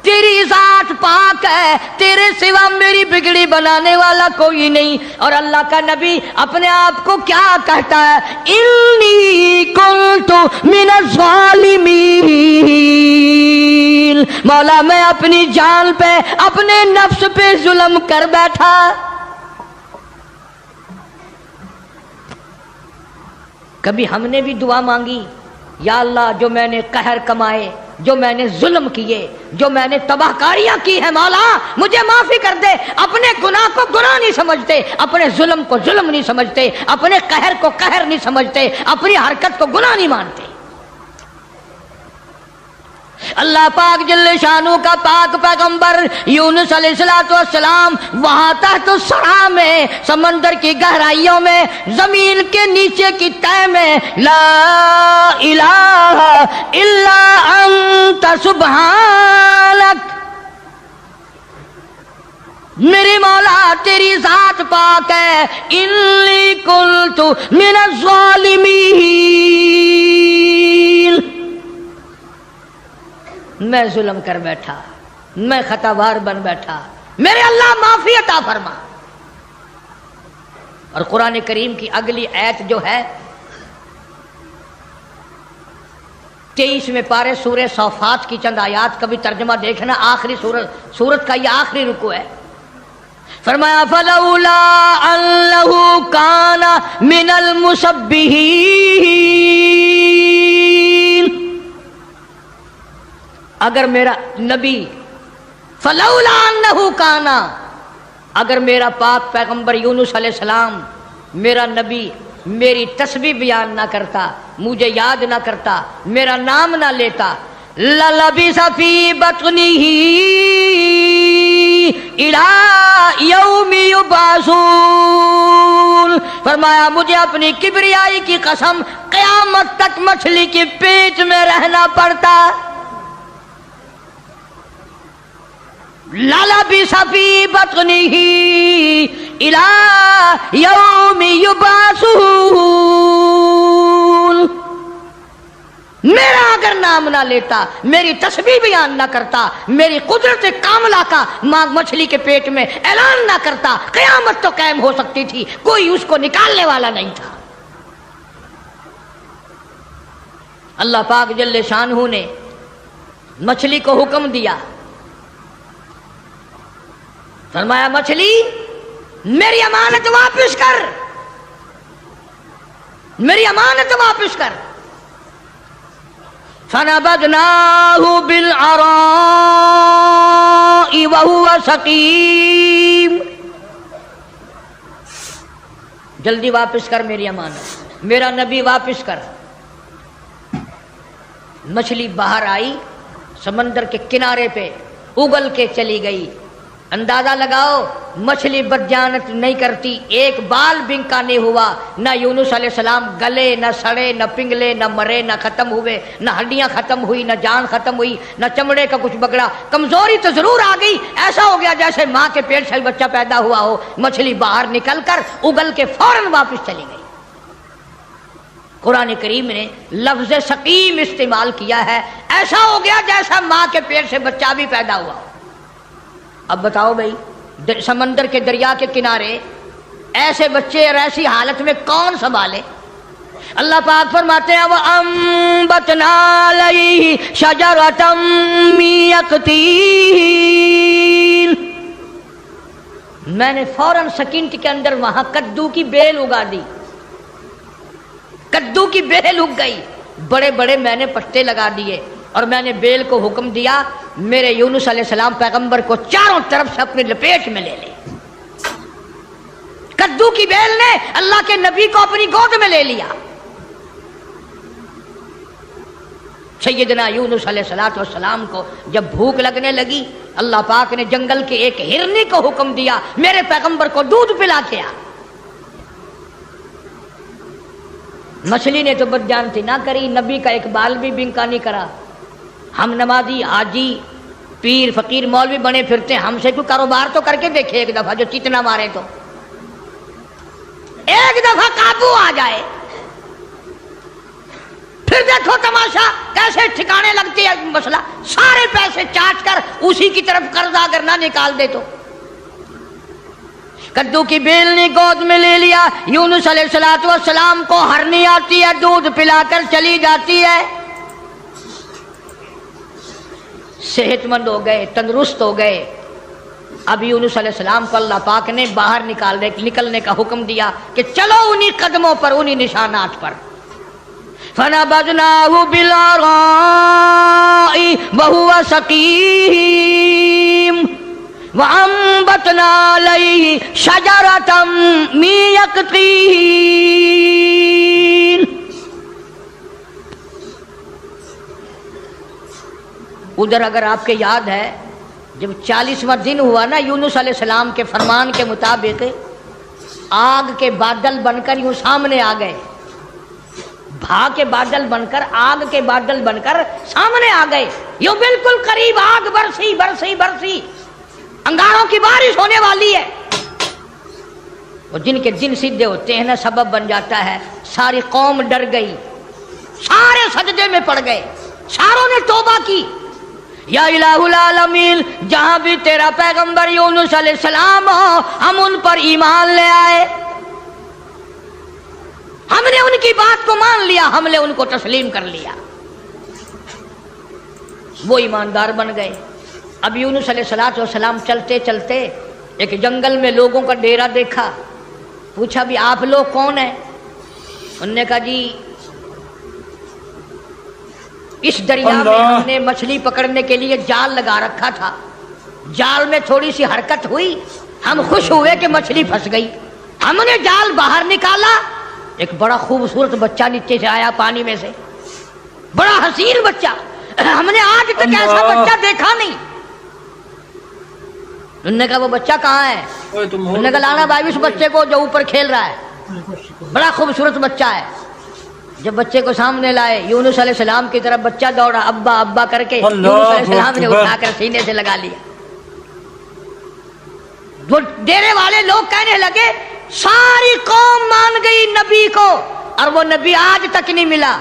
تیری ذات پاک ہے، تیرے سوا میری بگڑی بنانے والا کوئی نہیں۔ اور اللہ کا نبی اپنے آپ کو کیا کہتا ہے، انی کنت من الظالمین، مولا میں اپنی جان پہ اپنے نفس پہ ظلم کر بیٹھا۔ کبھی ہم نے بھی دعا مانگی یا اللہ جو میں نے قہر کمائے، جو میں نے ظلم کیے، جو میں نے تباہ کاریاں کی ہیں مولا مجھے معافی کر دے۔ اپنے گناہ کو گناہ نہیں سمجھتے، اپنے ظلم کو ظلم نہیں سمجھتے، اپنے قہر کو قہر نہیں سمجھتے، اپنی حرکت کو گناہ نہیں مانتے۔ اللہ پاک جل شانہ کا پاک پیغمبر یونس علیہ السلام وہاں تحت الثرى میں، سمندر کی گہرائیوں میں، زمین کے نیچے کی تہ میں، لا الہ الا انت سبحانک، میرے مولا تیری ذات پاک ہے، انی کنت من الظالمین، میں ظلم کر بیٹھا، میں خطاوار بن بیٹھا، میرے اللہ معافی عطا فرما۔ اور قرآن کریم کی اگلی آیت جو ہے 23ویں پارے سورہ صافات کی چند آیات کا بھی ترجمہ دیکھنا، آخری سورت کا یہ آخری رکوع ہے۔ فرمایا فلولا انہ کان من المسبحین، اگر میرا نبی، فلولا انہ کانا، اگر میرا پاک پیغمبر یونس علیہ السلام میرا نبی میری تسبیح بیان نہ کرتا، مجھے یاد نہ کرتا، میرا نام نہ لیتا، للبث فی بطنہ الی یوم یبعثون، فرمایا مجھے اپنی کبریائی کی قسم قیامت تک مچھلی کے پیٹ میں رہنا پڑتا۔ للبث فی بطنہ الی یوم یبعثون، میرا اگر نام نہ لیتا، میری تسبیح بیان نہ کرتا، میری قدرت کاملہ کا مچھلی کے پیٹ میں اعلان نہ کرتا، قیامت تو قائم ہو سکتی تھی، کوئی اس کو نکالنے والا نہیں تھا۔ اللہ پاک جل شانہ نے مچھلی کو حکم دیا، فرمایا مچھلی میری امانت واپس کر، میری امانت واپس کر۔ فنبذناہ بالعراء وہو سقیم، جلدی واپس کر میری امانت، میرا نبی واپس کر۔ مچھلی باہر آئی، سمندر کے کنارے پہ اگل کے چلی گئی۔ اندازہ لگاؤ مچھلی بدجانت نہیں کرتی، ایک بال بنکا نہیں ہوا، نہ یونس علیہ السلام گلے، نہ سڑے، نہ پنگلے، نہ مرے، نہ ختم ہوئے، نہ ہڈیاں ختم ہوئی، نہ جان ختم ہوئی، نہ چمڑے کا کچھ بگڑا۔ کمزوری تو ضرور آ گئی، ایسا ہو گیا جیسے ماں کے پیٹ سے بچہ پیدا ہوا ہو۔ مچھلی باہر نکل کر اگل کے فوراً واپس چلی گئی۔ قرآن کریم نے لفظ سقیم استعمال کیا ہے، ایسا ہو گیا جیسا ماں کے پیٹ سے بچہ بھی پیدا ہوا ہو۔ اب بتاؤ بھائی، سمندر کے دریا کے کنارے ایسے بچے اور ایسی حالت میں کون سنبھالے؟ اللہ پاک فرماتے ہیں وَأَنبَتْنَا عَلَيْهِ شَجَرَةً مِّن يَقْطِينٍ، میں نے فوراً سیکنڈ کے اندر وہاں کدو کی بیل اگا دی، کدو کی بیل اگ گئی، بڑے بڑے میں نے پتے لگا دیے، اور میں نے بیل کو حکم دیا میرے یونس علیہ السلام پیغمبر کو چاروں طرف سے اپنی لپیٹ میں لے لے۔ کدو کی بیل نے اللہ کے نبی کو اپنی گود میں لے لیا۔ سیدنا یونس علیہ السلام کو جب بھوک لگنے لگی، اللہ پاک نے جنگل کے ایک ہرنی کو حکم دیا میرے پیغمبر کو دودھ پلا کے آ۔ مچھلی نے تو بدجانتی نہ کری، نبی کا ایک بال بھی بنکا نہیں کرا۔ ہم نمازی، حاجی، پیر، فقیر، مولوی بنے پھرتے، ہم سے کوئی کاروبار تو کر کے دیکھے ایک دفعہ، جو چتنا مارے تو ایک دفعہ قابو آ جائے، پھر دیکھو تماشا کیسے ٹھکانے لگتی ہے مسئلہ، سارے پیسے چاٹ کر اسی کی طرف قرض اگر نہ نکال دے تو۔ کدو کی بیل نے گود میں لے لیا، یونس علیہ السلام کو ہرنی آتی ہے، دودھ پلا کر چلی جاتی ہے، صحت مند ہو گئے، تندرست ہو گئے۔ اب یونس علیہ السلام کو اللہ پاک نے باہر نکلنے کا حکم دیا کہ چلو انہی قدموں پر، انہی نشانات پر۔ فنبذناه بالعراء وهو سقيم وأنبتنا عليه شجرة من يقطين. ادھر اگر آپ کے یاد ہے جب 40واں دن ہوا نا یونس علیہ السلام کے فرمان کے مطابق آگ کے بادل بن کر یوں سامنے آ گئے، بھا کے بادل بن کر، آگ کے بادل بن کر سامنے آ گئے، یوں بالکل قریب آگ برسی برسی برسی، انگاروں کی بارش ہونے والی ہے. وہ جن کے دن سیدھے ہوتے ہیں نا سبب بن جاتا ہے. ساری قوم ڈر گئی، سارے سجدے میں پڑ گئے، ساروں نے توبہ کی. یا الہ العالمین، جہاں بھی تیرا پیغمبر یونس علیہ السلام ہو ہم ان پر ایمان لے آئے، ہم نے ان کی بات کو مان لیا، ہم نے ان کو تسلیم کر لیا. وہ ایماندار بن گئے. اب یونس علیہ السلام چلتے چلتے ایک جنگل میں لوگوں کا ڈیرا دیکھا. پوچھا بھی آپ لوگ کون ہیں؟ انہوں نے کہا جی اس دریا میں ہم نے مچھلی پکڑنے کے لیے جال لگا رکھا تھا، جال میں تھوڑی سی حرکت ہوئی، ہم خوش ہوئے کہ مچھلی پھنس گئی، ہم نے جال باہر نکالا، ایک بڑا خوبصورت بچہ نیچے سے آیا پانی میں سے، بڑا حسین بچہ، ہم نے آج تک ایسا بچہ دیکھا نہیں. انہوں نے کہا وہ بچہ کہاں ہے؟ انہوں نے کہا لانا بھائی اس بچے کو جو اوپر کھیل رہا ہے، بڑا خوبصورت بچہ ہے. جب بچے کو سامنے لائے یونس علیہ السلام کی طرف بچہ دوڑا، ابا ابا کر کے یونس علیہ السلام نے اٹھا کر سینے سے لگا لیا. وہ ڈیرے والے لوگ کہنے لگے ساری قوم مان گئی نبی کو اور وہ نبی آج تک نہیں ملا،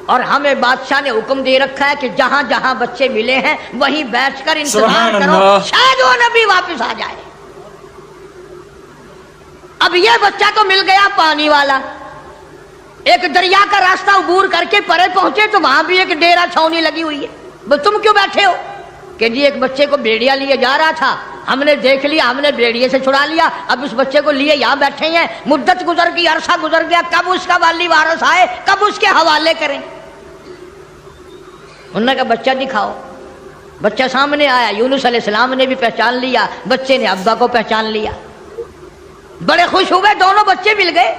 اور ہمیں بادشاہ نے حکم دے رکھا ہے کہ جہاں جہاں بچے ملے ہیں وہیں بیٹھ کر انتظار کرو، شاید وہ نبی واپس آ جائے. اب یہ بچہ تو مل گیا پانی والا، ایک دریا کا راستہ عبور کر کے پرے پہنچے تو وہاں بھی ایک ڈیرا چھاونی لگی ہوئی ہے. تم کیوں بیٹھے ہو؟ کہ جی ایک بچے کو بھیڑیا لیے جا رہا تھا، ہم نے دیکھ لیا، ہم نے بھیڑیے سے چھڑا لیا، اب اس بچے کو لیے یہاں بیٹھے ہیں، مدت گزر گئی، عرصہ گزر گیا، کب اس کا والی وارث آئے، کب اس کے حوالے کریں. انہوں نے کہا بچہ دکھاؤ. بچہ سامنے آیا، یونس علیہ السلام نے بھی پہچان لیا، بچے نے ابا کو پہچان لیا، بڑے خوش ہوئے، دونوں بچے مل گئے.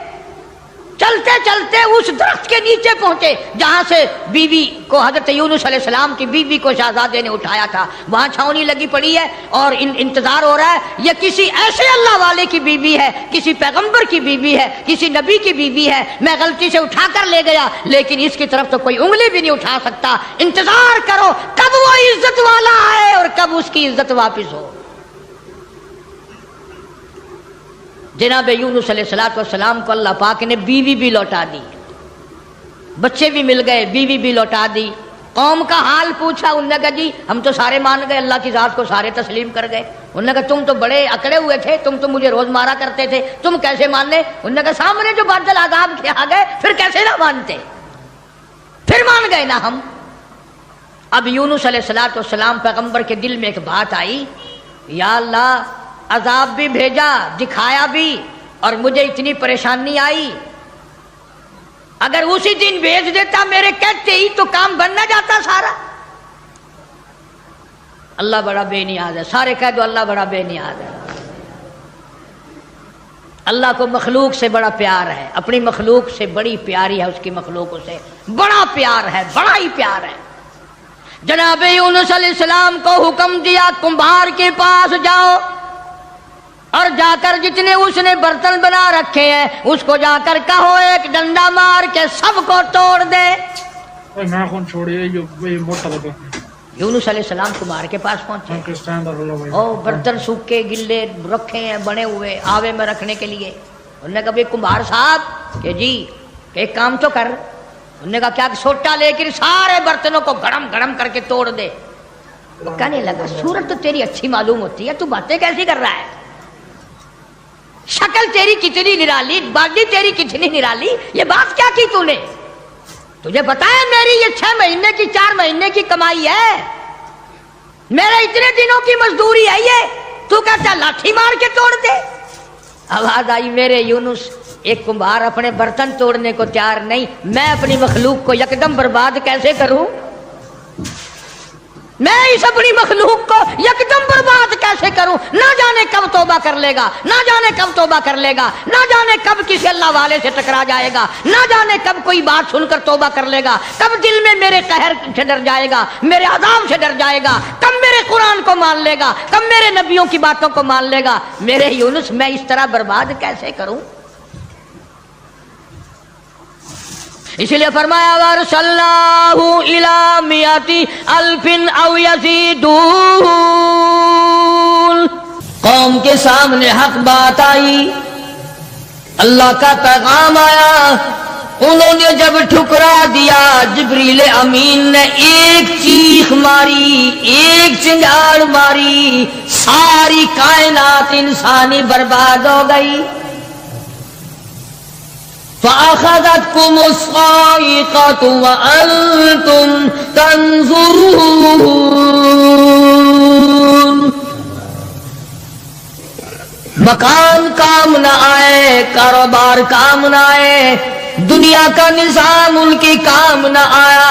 چلتے چلتے اس درخت کے نیچے پہنچے جہاں سے بیوی کو حضرت یونس علیہ السلام کی بیوی کو شہزادے نے اٹھایا تھا. وہاں چھاونی لگی پڑی ہے اور انتظار ہو رہا ہے یہ کسی ایسے اللہ والے کی بیوی ہے، کسی پیغمبر کی بیوی ہے، کسی نبی کی بیوی ہے. میں غلطی سے اٹھا کر لے گیا لیکن اس کی طرف تو کوئی انگلی بھی نہیں اٹھا سکتا. انتظار کرو کب وہ عزت والا آئے اور کب اس کی عزت واپس ہو. جناب یونس علیہ السلام کو اللہ پاک نے بیوی بھی لوٹا دی، بچے بھی مل گئے، بیوی بھی لوٹا دی. قوم کا حال پوچھا، انہوں نے کہا جی ہم تو سارے مان گئے، اللہ کی ذات کو سارے تسلیم کر گئے. انہوں نے کہا تم تو بڑے اکڑے ہوئے تھے، تم تو مجھے روز مارا کرتے تھے، تم کیسے ماننے؟ انہوں نے کہا سامنے جو بادل عذاب کے آ گئے پھر کیسے نہ مانتے، پھر مان گئے نا ہم. اب یونس علیہ السلام پیغمبر کے دل میں ایک بات آئی، یا اللہ عذاب بھی بھیجا، دکھایا بھی، اور مجھے اتنی پریشانی آئی، اگر اسی دن بھیج دیتا میرے کہتے ہی تو کام بن نہ جاتا سارا. اللہ بڑا بے نیاز ہے، سارے کہہ دو اللہ بڑا بے نیاز ہے. اللہ کو مخلوق سے بڑا پیار ہے، اپنی مخلوق سے بڑی پیاری ہے، اس کی مخلوقوں سے بڑا پیار ہے، بڑا ہی پیار ہے. جناب یونس علیہ السلام کو حکم دیا کمبھار کے پاس جاؤ اور جا کر جتنے اس نے برتن بنا رکھے ہیں اس کو جا کر کہو ایک ڈنڈا مار کے سب کو توڑ دے. یونس علیہ السلام کمبھار کے پاس پہنچے، برتن سوکھے گلے رکھے ہیں بنے ہوئے آوے میں رکھنے کے لیے. انہوں نے کہا بھائی کمبھار صاحب کہ جی کہ ایک کام تو کر. انہوں نے کہا کیا؟ سوٹا لے کر سارے برتنوں کو گڑم گڑم کر کے توڑ دے. وہ کہنے لگا صورت تو تیری اچھی معلوم ہوتی ہے، تو باتیں کیسی کر رہا ہے، شکل تیری کتنی نرالی، باڈی تیری کتنی نرالی، یہ بات کیا کی تو نے؟ تجھے پتا ہے میری یہ 6 مہینے کی 4 مہینے کی کمائی ہے، میرے اتنے دنوں کی مزدوری ہے یہ، تو کہتا لاٹھی مار کے توڑ دے. آواز آئی میرے یونس ایک کمبھار اپنے برتن توڑنے کو تیار نہیں، میں اپنی مخلوق کو یکدم برباد کیسے کروں؟ میں اس اپنی مخلوق کو یکدم برباد کیسے کروں؟ نہ جانے کب توبہ کر لے گا، نہ جانے کب توبہ کر لے گا، نہ جانے کب کسی اللہ والے سے ٹکرا جائے گا، نہ جانے کب کوئی بات سن کر توبہ کر لے گا، کب دل میں میرے قہر سے ڈر جائے گا، میرے عذاب سے ڈر جائے گا، کب میرے قرآن کو مان لے گا، کب میرے نبیوں کی باتوں کو مان لے گا۔ میرے یونس میں اس طرح برباد کیسے کروں؟ اس لیے فرمایا وَأَرْسَلْنَاهُ إِلَىٰ مِائَةِ أَلْفٍ أَوْ يَزِيدُونَ۔ قوم کے سامنے حق بات آئی، اللہ کا پیغام آیا، انہوں نے جب ٹھکرا دیا، جبریل امین نے ایک چیخ ماری، ایک چنگاڑ ماری، ساری کائنات انسانی برباد ہو گئی۔ فَأَخَذَتْكُمُ الصَّاعِقَةُ وَأَنْتُمْ تَنْظُرُونَ۔ مکان کام نہ آئے، کاروبار کام نہ آئے، دنیا کا نظام ان کے کام نہ آیا۔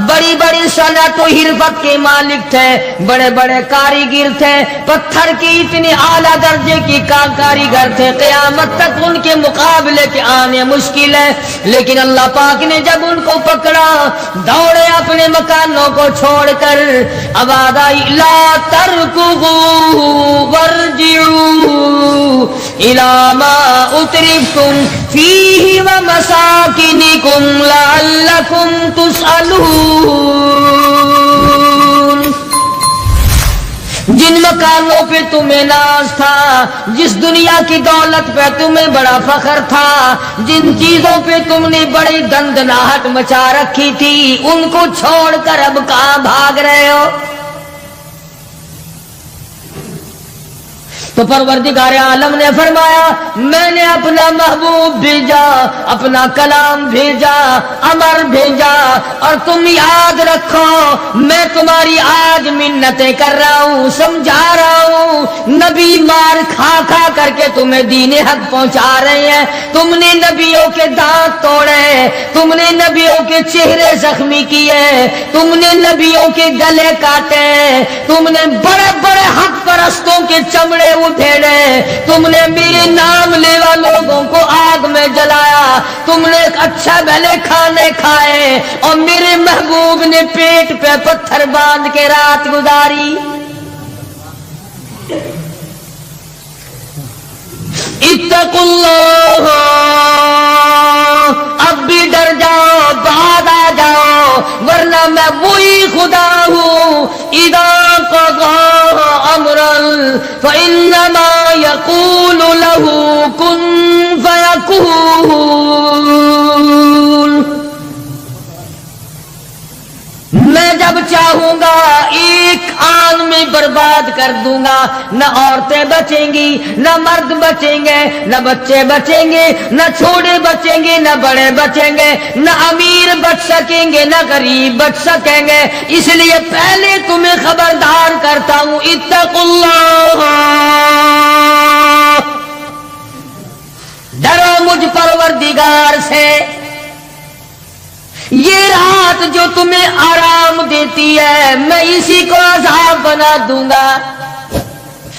بڑی بڑی صنعت و حرفت کے مالک تھے، بڑے بڑے کاریگر تھے، پتھر کی اتنے اعلیٰ درجے کی کاریگر تھے، قیامت تک ان کے مقابلے کے آنے مشکل ہے۔ لیکن اللہ پاک نے جب ان کو پکڑا، دوڑے اپنے مکانوں کو چھوڑ کر، آواز آئی لا ترکضوا وارجعوا الی ما اترفتم فیہ ومساکنکم لعلکم تسألون۔ جن مکانوں پہ تمہیں ناز تھا، جس دنیا کی دولت پہ تمہیں بڑا فخر تھا، جن چیزوں پہ تم نے بڑی دندناہٹ مچا رکھی تھی، ان کو چھوڑ کر اب کہاں بھاگ رہے ہو؟ تو پروردگار عالم نے فرمایا میں نے اپنا محبوب بھیجا، اپنا کلام بھیجا، امر بھیجا، اور تم یاد رکھو میں تمہاری آج منتیں کر رہا ہوں، سمجھا رہا ہوں۔ نبی مار کھا کھا کر کے تمہیں دین حق پہنچا رہے ہیں، تم نے نبیوں کے دانت توڑے، تم نے نبیوں کے چہرے زخمی کیے، تم نے نبیوں کے گلے کاٹے، تم نے بڑے بڑے حق پرستوں کے چمڑے اٹھیڑے، تم نے میرے نام لیوا لوگوں کو آگ میں جلایا، تم نے اچھا بھلے کھانے کھائے، اور میرے محبوب نے پیٹ پہ پتھر باندھ کے رات گزاری۔ اتقوا اللہ، اب بھی ڈر جاؤ، بعد آ جاؤ، ورنہ میں وہی خدا ہوں اذا قضى امرا فانما يقول له كن فيكون۔ میں جب چاہوں گا ایک آن میں برباد کر دوں گا، نہ عورتیں بچیں گی، نہ مرد بچیں گے، نہ بچے بچیں گے، نہ چھوٹے بچیں گے، نہ بڑے بچیں گے، نہ امیر بچ سکیں گے، نہ غریب بچ سکیں گے۔ اس لیے پہلے تمہیں خبردار کرتا ہوں اتقوا اللہ، ڈرو مجھ پروردگار سے۔ یہ رات جو تمہیں آرام دیتی ہے میں اسی کو عذاب بنا دوں گا،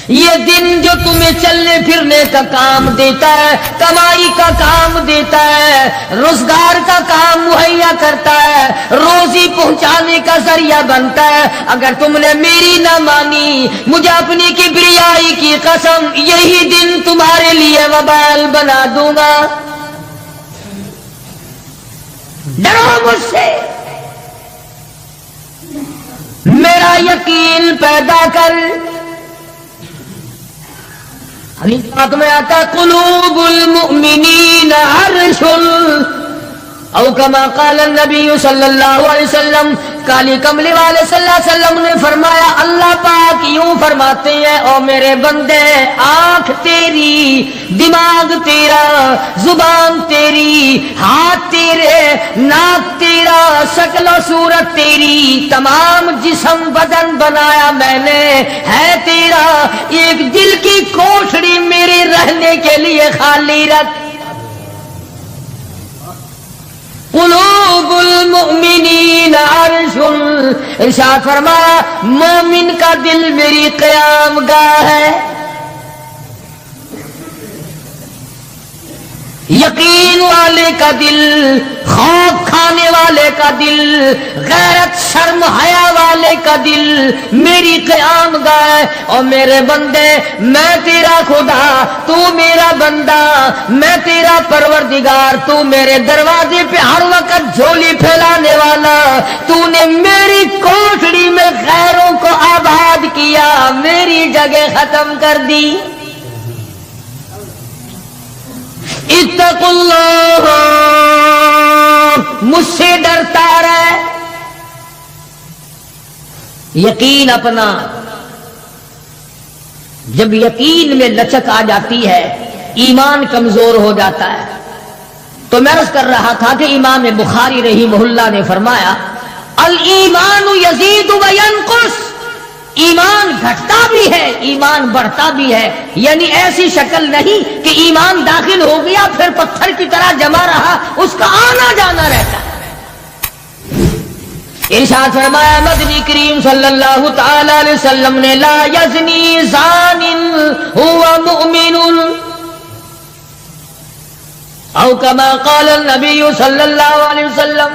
یہ دن جو تمہیں چلنے پھرنے کا کام دیتا ہے، کمائی کا کام دیتا ہے، روزگار کا کام مہیا کرتا ہے، روزی پہنچانے کا ذریعہ بنتا ہے، اگر تم نے میری نہ مانی، مجھے اپنی کبریائی کی قسم یہی دن تمہارے لیے وبال بنا دوں گا۔ ڈرو مجھ سے، میرا یقین پیدا کر۔ حدیث پاک میں آتا قلوب المؤمنین عرش، او کما قال النبی صلی اللہ علیہ وسلم، کالی کملی والے صلی اللہ علیہ وسلم نے فرمایا اللہ پاک یوں فرماتے ہیں او میرے بندے، آنکھ تیری، دماغ تیرا، زبان تیری، ہاتھ تیرے، ناک تیرا، شکل و صورت تیری، تمام جسم بدن بنایا میں نے ہے تیرا، ایک دل کی کوٹھڑی میرے رہنے کے لیے خالی رکھ۔ قلوب المؤمنین عرش، ارشاد فرمایا مومن کا دل میری قیام گاہ ہے. یقین والے کا دل، خوف کھانے والے کا دل، غیرت شرم حیا والے کا دل میری قیام گاہ. اور میرے بندے، میں تیرا خدا، تو میرا بندہ، میں تیرا پروردگار، تو میرے دروازے پہ ہر وقت جھولی پھیلانے والا، تو نے میری کوٹڑی میں غیروں کو آباد کیا، میری جگہ ختم کر دی. اتقوا اللہ، مجھ سے ڈرتا رہے. یقین اپنا، جب یقین میں لچک آ جاتی ہے ایمان کمزور ہو جاتا ہے. تو میں عرض کر رہا تھا کہ امام بخاری رحمہ اللہ نے فرمایا الایمان یزید و ینقص، ایمان گھٹتا بھی ہے ایمان بڑھتا بھی ہے. یعنی ایسی شکل نہیں کہ ایمان داخل ہو گیا پھر پتھر کی طرح جمع رہا، اس کا آنا جانا رہتا ہے. ارشاد فرمایا مدنی کریم صلی اللہ تعالی علیہ وسلم نے لا یزنی زان هو مؤمن، او کما قال النبی صلی اللہ علیہ وسلم،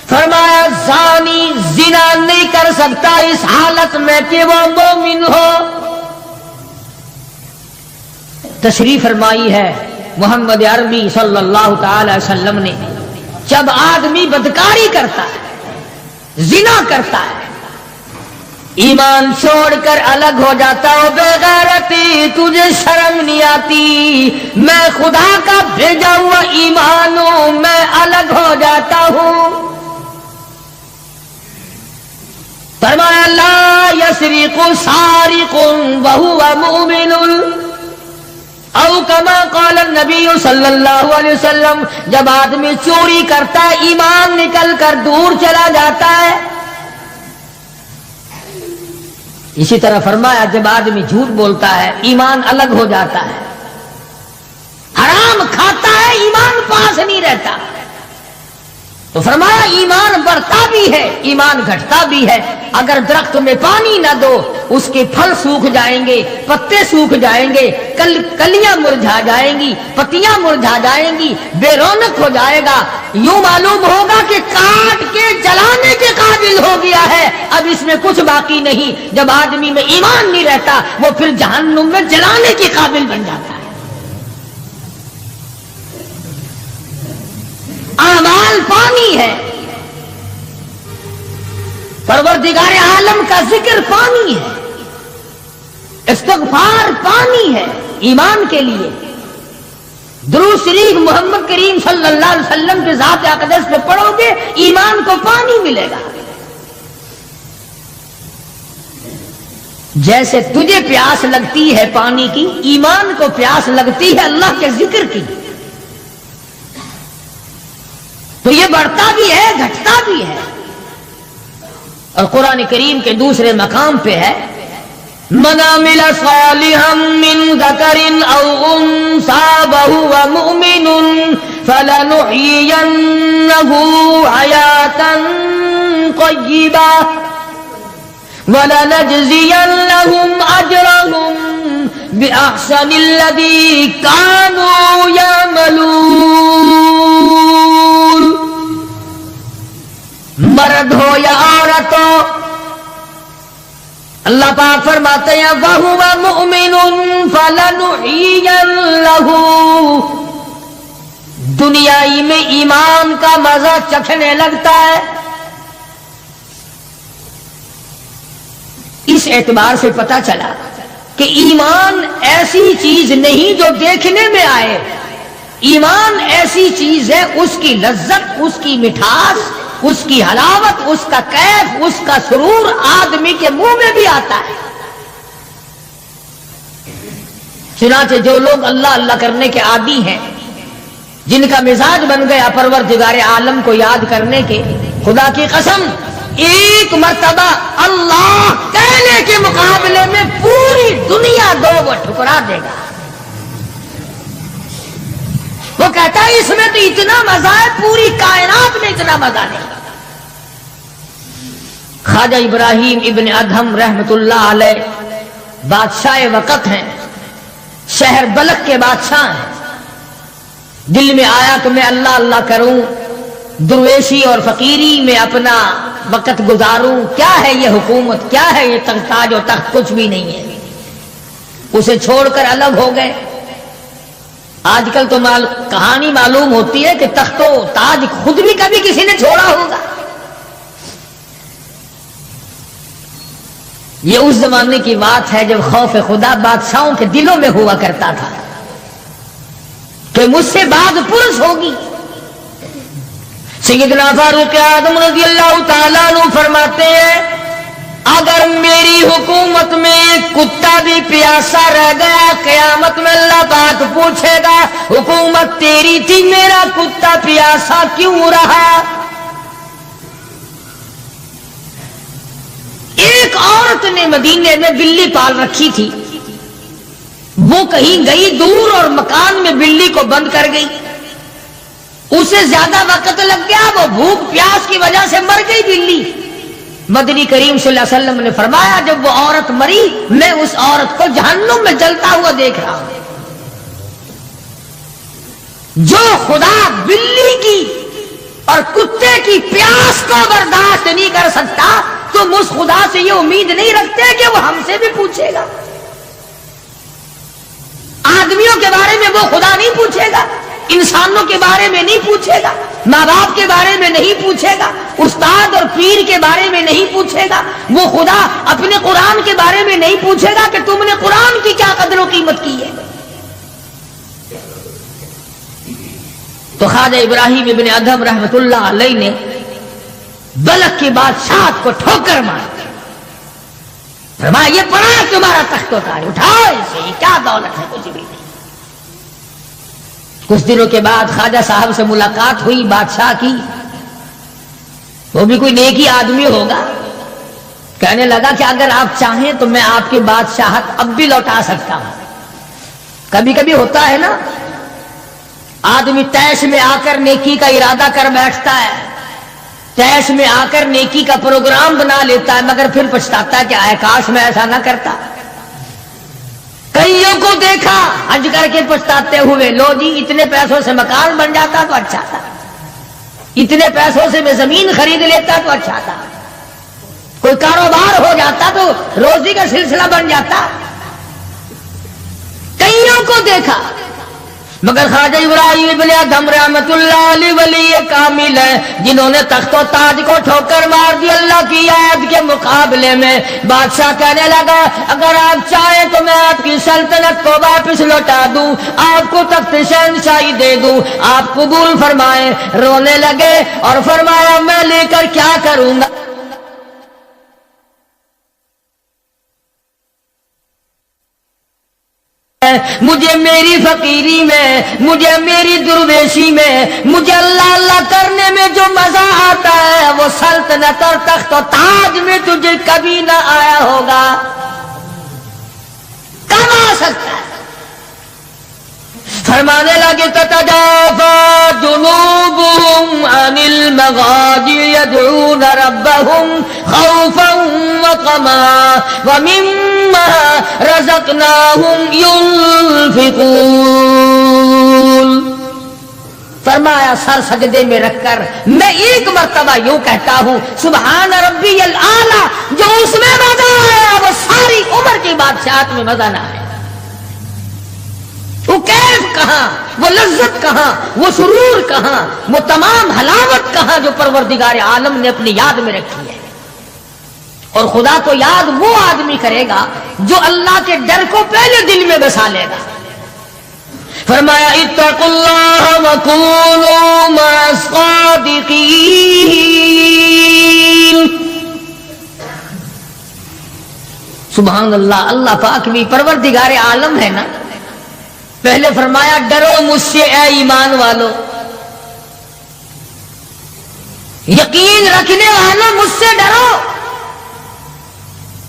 فرمایا زانی زنا نہیں کر سکتا اس حالت میں کہ وہ مومن ہو. تشریف فرمائی ہے محمد عربی صلی اللہ تعالی وسلم نے، جب آدمی بدکاری کرتا ہے، زنا کرتا ہے، ایمان چھوڑ کر الگ ہو جاتا ہو، بے غیرتی تجھے شرم نہیں آتی، میں خدا کا بھیجا ہوا ایمان ہوں، میں الگ ہو جاتا ہوں. فرمایا لا یسرق سارق وهو مؤمن، او کما قال النبی صلی اللہ علیہ وسلم، جب آدمی چوری کرتا ہے ایمان نکل کر دور چلا جاتا ہے. اسی طرح فرمایا جب آدمی جھوٹ بولتا ہے ایمان الگ ہو جاتا ہے، حرام کھاتا ہے ایمان پاس نہیں رہتا. تو فرمایا ایمان بڑھتا بھی ہے ایمان گھٹتا بھی ہے. اگر درخت میں پانی نہ دو اس کے پھل سوکھ جائیں گے، پتے سوکھ جائیں گے، کلیاں مرجھا جائیں گی، پتیاں مرجھا جائیں گی، بے رونق ہو جائے گا. یوں معلوم ہوگا کہ کاٹ کے جلانے کے قابل ہو گیا ہے، اب اس میں کچھ باقی نہیں. جب آدمی میں ایمان نہیں رہتا وہ پھر جہنم میں جلانے کے قابل بن جاتا ہے. اعمال پانی ہے، پروردگار عالم کا ذکر پانی ہے، استغفار پانی ہے ایمان کے لیے. درود شریف محمد کریم صلی اللہ علیہ وسلم کے ذات اقدس پہ پڑھو گے ایمان کو پانی ملے گا. جیسے تجھے پیاس لگتی ہے پانی کی، ایمان کو پیاس لگتی ہے اللہ کے ذکر کی. تو یہ بڑھتا بھی ہے گھٹتا بھی ہے. اور قرآن کریم کے دوسرے مقام پہ ہے من عمل صالحا من ذکر او انثى وهو مؤمن فلنحيينه حياة طيبة ولنجزينهم اجرهم باحسن الذي كانوا يعملون. مرد ہو یا عورت ہو، اللہ پاک فرماتے ہیں وَهُوَ مُؤْمِنٌ فَلَنُحْيِيَنَّ لَهُ، دنیائی میں ایمان کا مزہ چکھنے لگتا ہے. اس اعتبار سے پتہ چلا کہ ایمان ایسی چیز نہیں جو دیکھنے میں آئے، ایمان ایسی چیز ہے اس کی لذت، اس کی مٹھاس، اس کی حلاوت، اس کا کیف، اس کا سرور آدمی کے منہ میں بھی آتا ہے. چنانچہ جو لوگ اللہ اللہ کرنے کے عادی ہیں، جن کا مزاج بن گیا پروردگار عالم کو یاد کرنے کے، خدا کی قسم ایک مرتبہ اللہ کہنے کے مقابلے میں پوری دنیا دو وہ ٹھکرا دے گا. وہ کہتا ہے اس میں تو اتنا مزہ ہے، پوری کائنات میں اتنا مزہ نہیں۔ خواجہ ابراہیم ابن ادہم رحمت اللہ علیہ بادشاہ وقت ہیں، شہر بلخ کے بادشاہ ہیں۔ دل میں آیا کہ میں اللہ اللہ کروں، درویشی اور فقیری میں اپنا وقت گزاروں، کیا ہے یہ حکومت، کیا ہے یہ تاج و تخت، کچھ بھی نہیں ہے۔ اسے چھوڑ کر الگ ہو گئے۔ آج کل تو کہانی معلوم ہوتی ہے کہ تخت و تاج خود بھی کبھی کسی نے چھوڑا ہوگا۔ یہ اس زمانے کی بات ہے جب خوف خدا بادشاہوں کے دلوں میں ہوا کرتا تھا کہ مجھ سے بعد پرس ہوگی۔ سیدنا فاروق اعظم رضی اللہ تعالیٰ عنہ فرماتے ہیں اگر میری حکومت میں ایک کتا بھی پیاسا رہ گیا، قیامت میں اللہ پاک پوچھے گا حکومت تیری تھی، میرا کتا پیاسا کیوں رہا؟ ایک عورت نے مدینے میں بلی پال رکھی تھی، وہ کہیں گئی دور اور مکان میں بلی کو بند کر گئی، اسے زیادہ وقت لگ گیا، وہ بھوک پیاس کی وجہ سے مر گئی بلی۔ مدنی کریم صلی اللہ علیہ وسلم نے فرمایا جب وہ عورت مری میں اس عورت کو جہنم میں جلتا ہوا دیکھ رہا ہوں۔ جو خدا بلی کی اور کتے کی پیاس کو برداشت نہیں کر سکتا، تم اس خدا سے یہ امید نہیں رکھتے کہ وہ ہم سے بھی پوچھے گا۔ آدمیوں کے بارے میں وہ خدا نہیں پوچھے گا، انسانوں کے بارے میں نہیں پوچھے گا، ماں باپ کے بارے میں نہیں پوچھے گا، استاد اور پیر کے بارے میں نہیں پوچھے گا، وہ خدا اپنے قرآن کے بارے میں نہیں پوچھے گا کہ تم نے قرآن کی کیا قدر و قیمت کی ہے۔ تو خواجہ ابراہیم ابن ادہم رحمت اللہ علیہ نے بلخ کی بادشاہت کو ٹھوکر ماری، فرمایا یہ پڑا تمہارا تخت و تاج، اٹھاؤ اسے، یہ کیا دولت ہے، کچھ بھی نہیں۔ کچھ دنوں کے بعد خواجہ صاحب سے ملاقات ہوئی بادشاہ کی، وہ بھی کوئی نیکی آدمی ہوگا، کہنے لگا کہ اگر آپ چاہیں تو میں آپ کی بادشاہت اب بھی لوٹا سکتا ہوں۔ کبھی کبھی ہوتا ہے نا آدمی تیش میں آ کر نیکی کا ارادہ کر بیٹھتا ہے، تیش میں آ کر نیکی کا پروگرام بنا لیتا ہے، مگر پھر پچھتاتا ہے کہ آئے کاش میں ایسا نہ کرتا۔ کئیوں کو دیکھا حج کر کے پچھتاتے ہوئے، لو جی اتنے پیسوں سے مکان بن جاتا تو اچھا تھا، اتنے پیسوں سے میں زمین خرید لیتا تو اچھا تھا، کوئی کاروبار ہو جاتا تو روزی کا سلسلہ بن جاتا۔ کئیوں کو دیکھا، مگر خواجہ ابراہیم ابن ادہم رحمت اللہ علیہ ولی کامل ہے جنہوں نے تخت و تاج کو ٹھوکر مار دی۔ اللہ کی آیت کے مقابلے میں بادشاہ کہنے لگا اگر آپ چاہیں تو میں آپ کی سلطنت کو واپس لوٹا دوں، آپ کو تخت شہنشاہی دے دوں، آپ قبول فرمائیں۔ رونے لگے اور فرمایا میں لے کر کیا کروں گا، مجھے میری فقیری میں، مجھے میری درویشی میں، مجھے اللہ اللہ کرنے میں جو مزہ آتا ہے وہ سلطنت اور تخت و تاج میں تجھے کبھی نہ آیا ہوگا، کب آ سکتا ہے؟ فرمانے لگے تتجافى جنوبهم عن المضاجع يدعون ربهم خوفا وطمعا ومما رزقناهم ينفقون۔ فرمایا سر سجدے میں رکھ کر میں ایک مرتبہ یوں کہتا ہوں سبحان ربی الاعلی، جو اس میں مزہ آیا وہ ساری عمر کی بادشاہت میں مزہ نہ ہے۔ وہ کیف کہاں، وہ لذت کہاں، وہ سرور کہاں، وہ تمام حلاوت کہاں جو پروردگار عالم نے اپنی یاد میں رکھی ہے۔ اور خدا تو یاد وہ آدمی کرے گا جو اللہ کے ڈر کو پہلے دل میں بسا لے گا۔ فرمایا اتقوا اللہ وکونوا مع الصادقین۔ سبحان اللہ، اللہ پاک بھی پروردگار عالم ہے نا۔ پہلے فرمایا ڈرو مجھ سے اے ایمان والو، یقین رکھنے والوں مجھ سے ڈرو،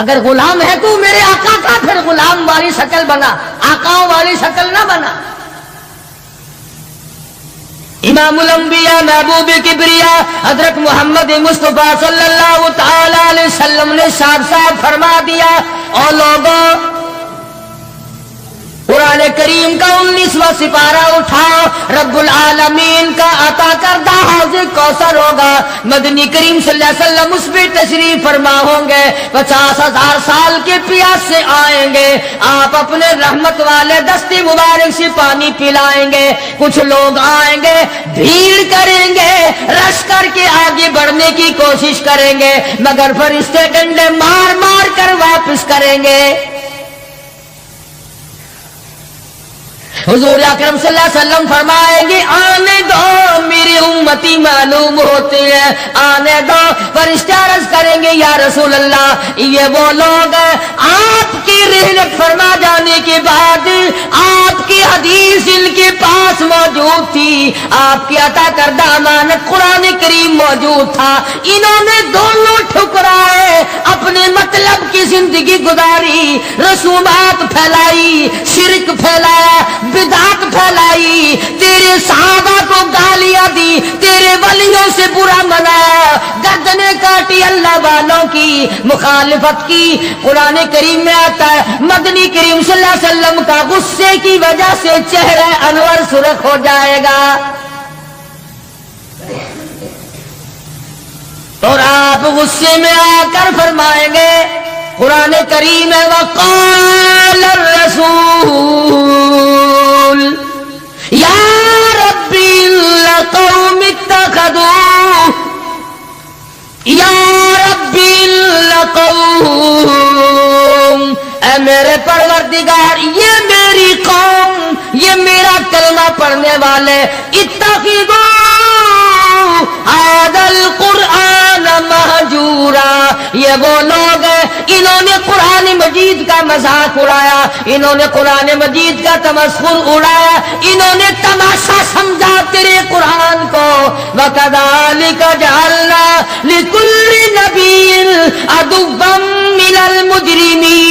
اگر غلام ہے تو میرے آقا کا پھر غلام والی شکل بنا، آقاؤں والی شکل نہ بنا۔ امام الانبیاء محبوب کبریا حضرت محمد مصطفیٰ صلی اللہ تعالی علیہ وسلم نے صاف صاف فرما دیا، اور لوگوں قرآن کریم کا 19واں سپارہ اٹھاؤ، رب العالمین کا عطا کردہ حوض کوثر ہوگا، مدنی کریم صلی اللہ علیہ وسلم اس پہ تشریف فرما ہوں گے، 50,000 سال کے پیاس سے آئیں گے، آپ اپنے رحمت والے دستی مبارک سے پانی پلائیں گے، کچھ لوگ آئیں گے بھیڑ کریں گے، رش کر کے آگے بڑھنے کی کوشش کریں گے، مگر فرشتے ڈنڈے مار مار کر واپس کریں گے۔ حضور اکرم صلی اللہ علیہ وسلم فرمائیں گے آنے دو میری امتی معلوم ہوتی ہے، آنے دو۔ فرشتے عرض کریں گے یا رسول اللہ یہ وہ لوگ ہیں آپ کی رحلت فرما جانے کے بعد آپ کی حدیث ان کے پاس موجود تھی، آپ کی عطا کردہ امانت قرآن کریم موجود تھا، انہوں نے دونوں ٹھکرائے، اپنے مطلب کی زندگی گزاری، رسومات پھیلائی، شرک پھیلایا، بدعت پھیلائی، تیرے صحابہ کو گالیاں دی، تیرے ولیوں سے برا منایا، گردنیں کاٹی اللہ والوں کی، مخالفت کی۔ قرآن کریم میں آتا ہے مدنی کریم صلی اللہ علیہ وسلم کا غصے کی وجہ سے چہرہ انور سرخ ہو جائے گا، اور آپ غصے میں آ کر فرمائیں گے، قرآن کریم ہے وقال الرسول یا ربی القوم اتخذوا یا ربی القوم، اے میرے پروردگار یہ میری قوم، یہ میرا کلمہ پڑھنے والے، اتخذوا هذا القرآن مہجورا، یہ وہ لوگ ہیں انہوں نے قرآن مجید کا مذاق اڑایا، انہوں نے قرآن مجید کا تمسخر اڑایا، انہوں نے تماشا سمجھا تیرے قرآن کو۔ وَكَذَلِكَ جَعَلْنَا لِكُلِّ نَبِيٍّ عَدُوًّا مِّنَ الْمُجْرِمِينَ،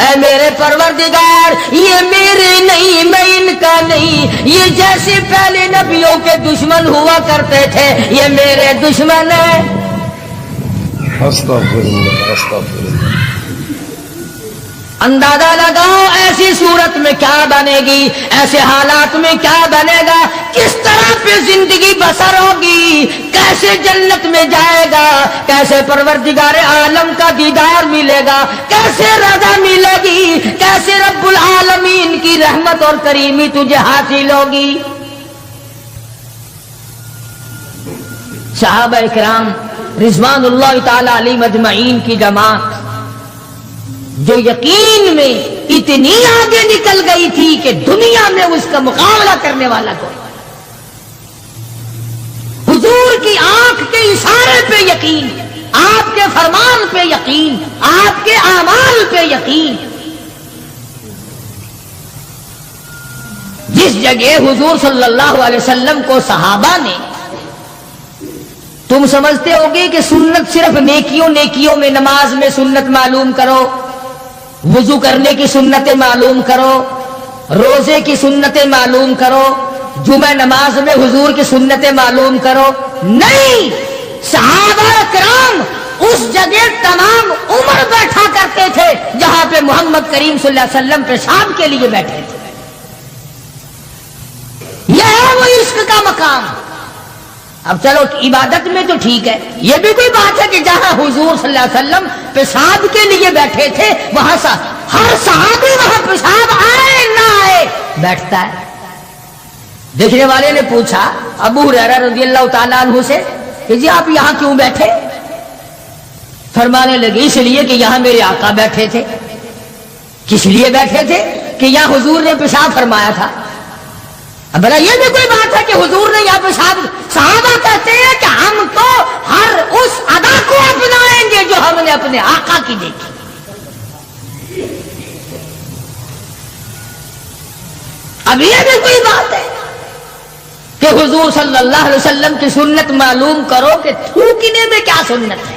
اے میرے پروردگار یہ میرے نہیں، میں ان کا نہیں، یہ جیسے پہلے نبیوں کے دشمن ہوا کرتے تھے یہ میرے دشمن ہیں۔ استغفراللہ استغفراللہ۔ اندازہ لگاؤ ایسی صورت میں کیا بنے گی، ایسے حالات میں کیا بنے گا، کس طرح پہ زندگی بسر ہوگی، کیسے جنت میں جائے گا، کیسے پروردگار عالم کا دیدار ملے گا، کیسے رضا ملے گی، کیسے رب العالمین کی رحمت اور کریمی تجھے حاصل ہوگی۔ صحابہ کرام رضوان اللہ تعالی علیہم اجمعین کی جماعت جو یقین میں اتنی آگے نکل گئی تھی کہ دنیا میں اس کا مقابلہ کرنے والا کوئی، حضور کی آنکھ کے اشارے پہ یقین، آپ کے فرمان پہ یقین، آپ کے اعمال پہ یقین۔ جس جگہ حضور صلی اللہ علیہ وسلم کو صحابہ نے، تم سمجھتے ہوگے کہ سنت صرف نیکیوں میں، نماز میں سنت معلوم کرو، وضو کرنے کی سنتیں معلوم کرو، روزے کی سنتیں معلوم کرو، جمعہ نماز میں حضور کی سنتیں معلوم کرو، نہیں، صحابہ کرام اس جگہ تمام عمر بیٹھا کرتے تھے جہاں پہ محمد کریم صلی اللہ علیہ وسلم پیشاب کے لیے بیٹھے تھے۔ یہ ہے وہ عشق کا مقام۔ اب چلو عبادت میں تو ٹھیک ہے، یہ بھی کوئی بات ہے کہ جہاں حضور صلی اللہ علیہ وسلم پیشاب کے لیے بیٹھے تھے وہاں ہر صحابی وہاں پیشاب آئے نہ آئے بیٹھتا ہے۔ دیکھنے والے نے پوچھا ابو ہریرہ رضی اللہ تعالیٰ عنہ سے کہ جی آپ یہاں کیوں بیٹھے؟ فرمانے لگے اس لیے کہ یہاں میرے آقا بیٹھے تھے۔ کس لیے بیٹھے تھے؟ کہ یہاں حضور نے پیشاب فرمایا تھا۔ اب بھلا یہ بھی کوئی بات ہے کہ حضور نے یہاں پیشاب، صحابہ کہتے ہیں کہ ہم تو ہر اس ادا کو اپنائیں گے جو ہم نے اپنے آقا کی دیکھی۔ اب یہ بھی کوئی بات ہے کہ حضور صلی اللہ علیہ وسلم کی سنت معلوم کرو کہ تھوکنے میں کیا سنت ہے،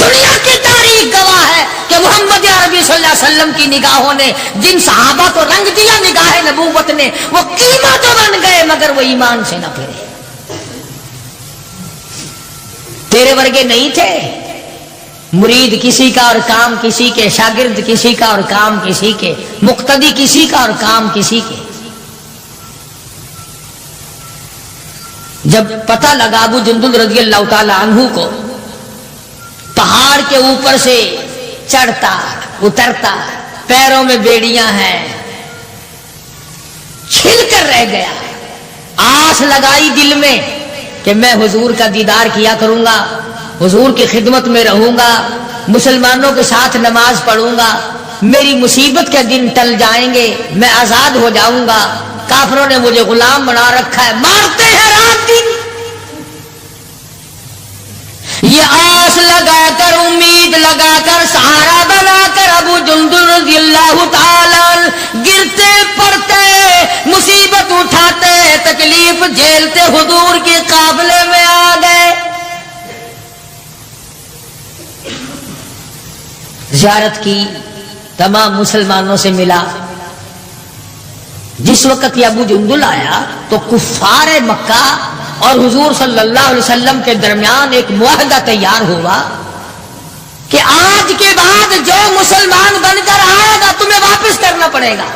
دنیا کی تاریخ گواہ ہے کہ محمد عربی صلی اللہ علیہ وسلم کی نگاہوں نے جن صحابہ کو رنگ دیا نگاہ نبوت نے، وہ قیمت تو بن گئے مگر وہ ایمان سے نہ پھرے۔ تیرے ورگے نہیں تھے، مرید کسی کا اور کام کسی کے، شاگرد کسی کا اور کام کسی کے، مقتدی کسی کا اور کام کسی کے۔ جب پتہ لگا ابو جندل رضی اللہ تعالی عنہ کو پہاڑ کے اوپر سے چڑھتا اترتا، پیروں میں بیڑیاں ہیں، چھل کر رہ گیا، آس لگائی دل میں کہ میں حضور کا دیدار کیا کروں گا، حضور کی خدمت میں رہوں گا، مسلمانوں کے ساتھ نماز پڑھوں گا، میری مصیبت کے دن ٹل جائیں گے، میں آزاد ہو جاؤں گا، کافروں نے مجھے غلام بنا رکھا ہے، مارتے ہیں رات دن۔ یہ آس لگا کر، امید لگا کر، سہارا بنا کر ابو جندل رضی اللہ تعالی گرتے پڑتے، مصیبت اٹھاتے، تکلیف جھیلتے حضور کے قافلے میں آ گئے۔ زیارت کی، تمام مسلمانوں سے ملا۔ جس وقت یہ ابو جندل آیا تو کفار مکہ اور حضور صلی اللہ علیہ وسلم کے درمیان ایک معاہدہ تیار ہوا کہ آج کے بعد جو مسلمان بن کر آئے گا تمہیں واپس کرنا پڑے گا،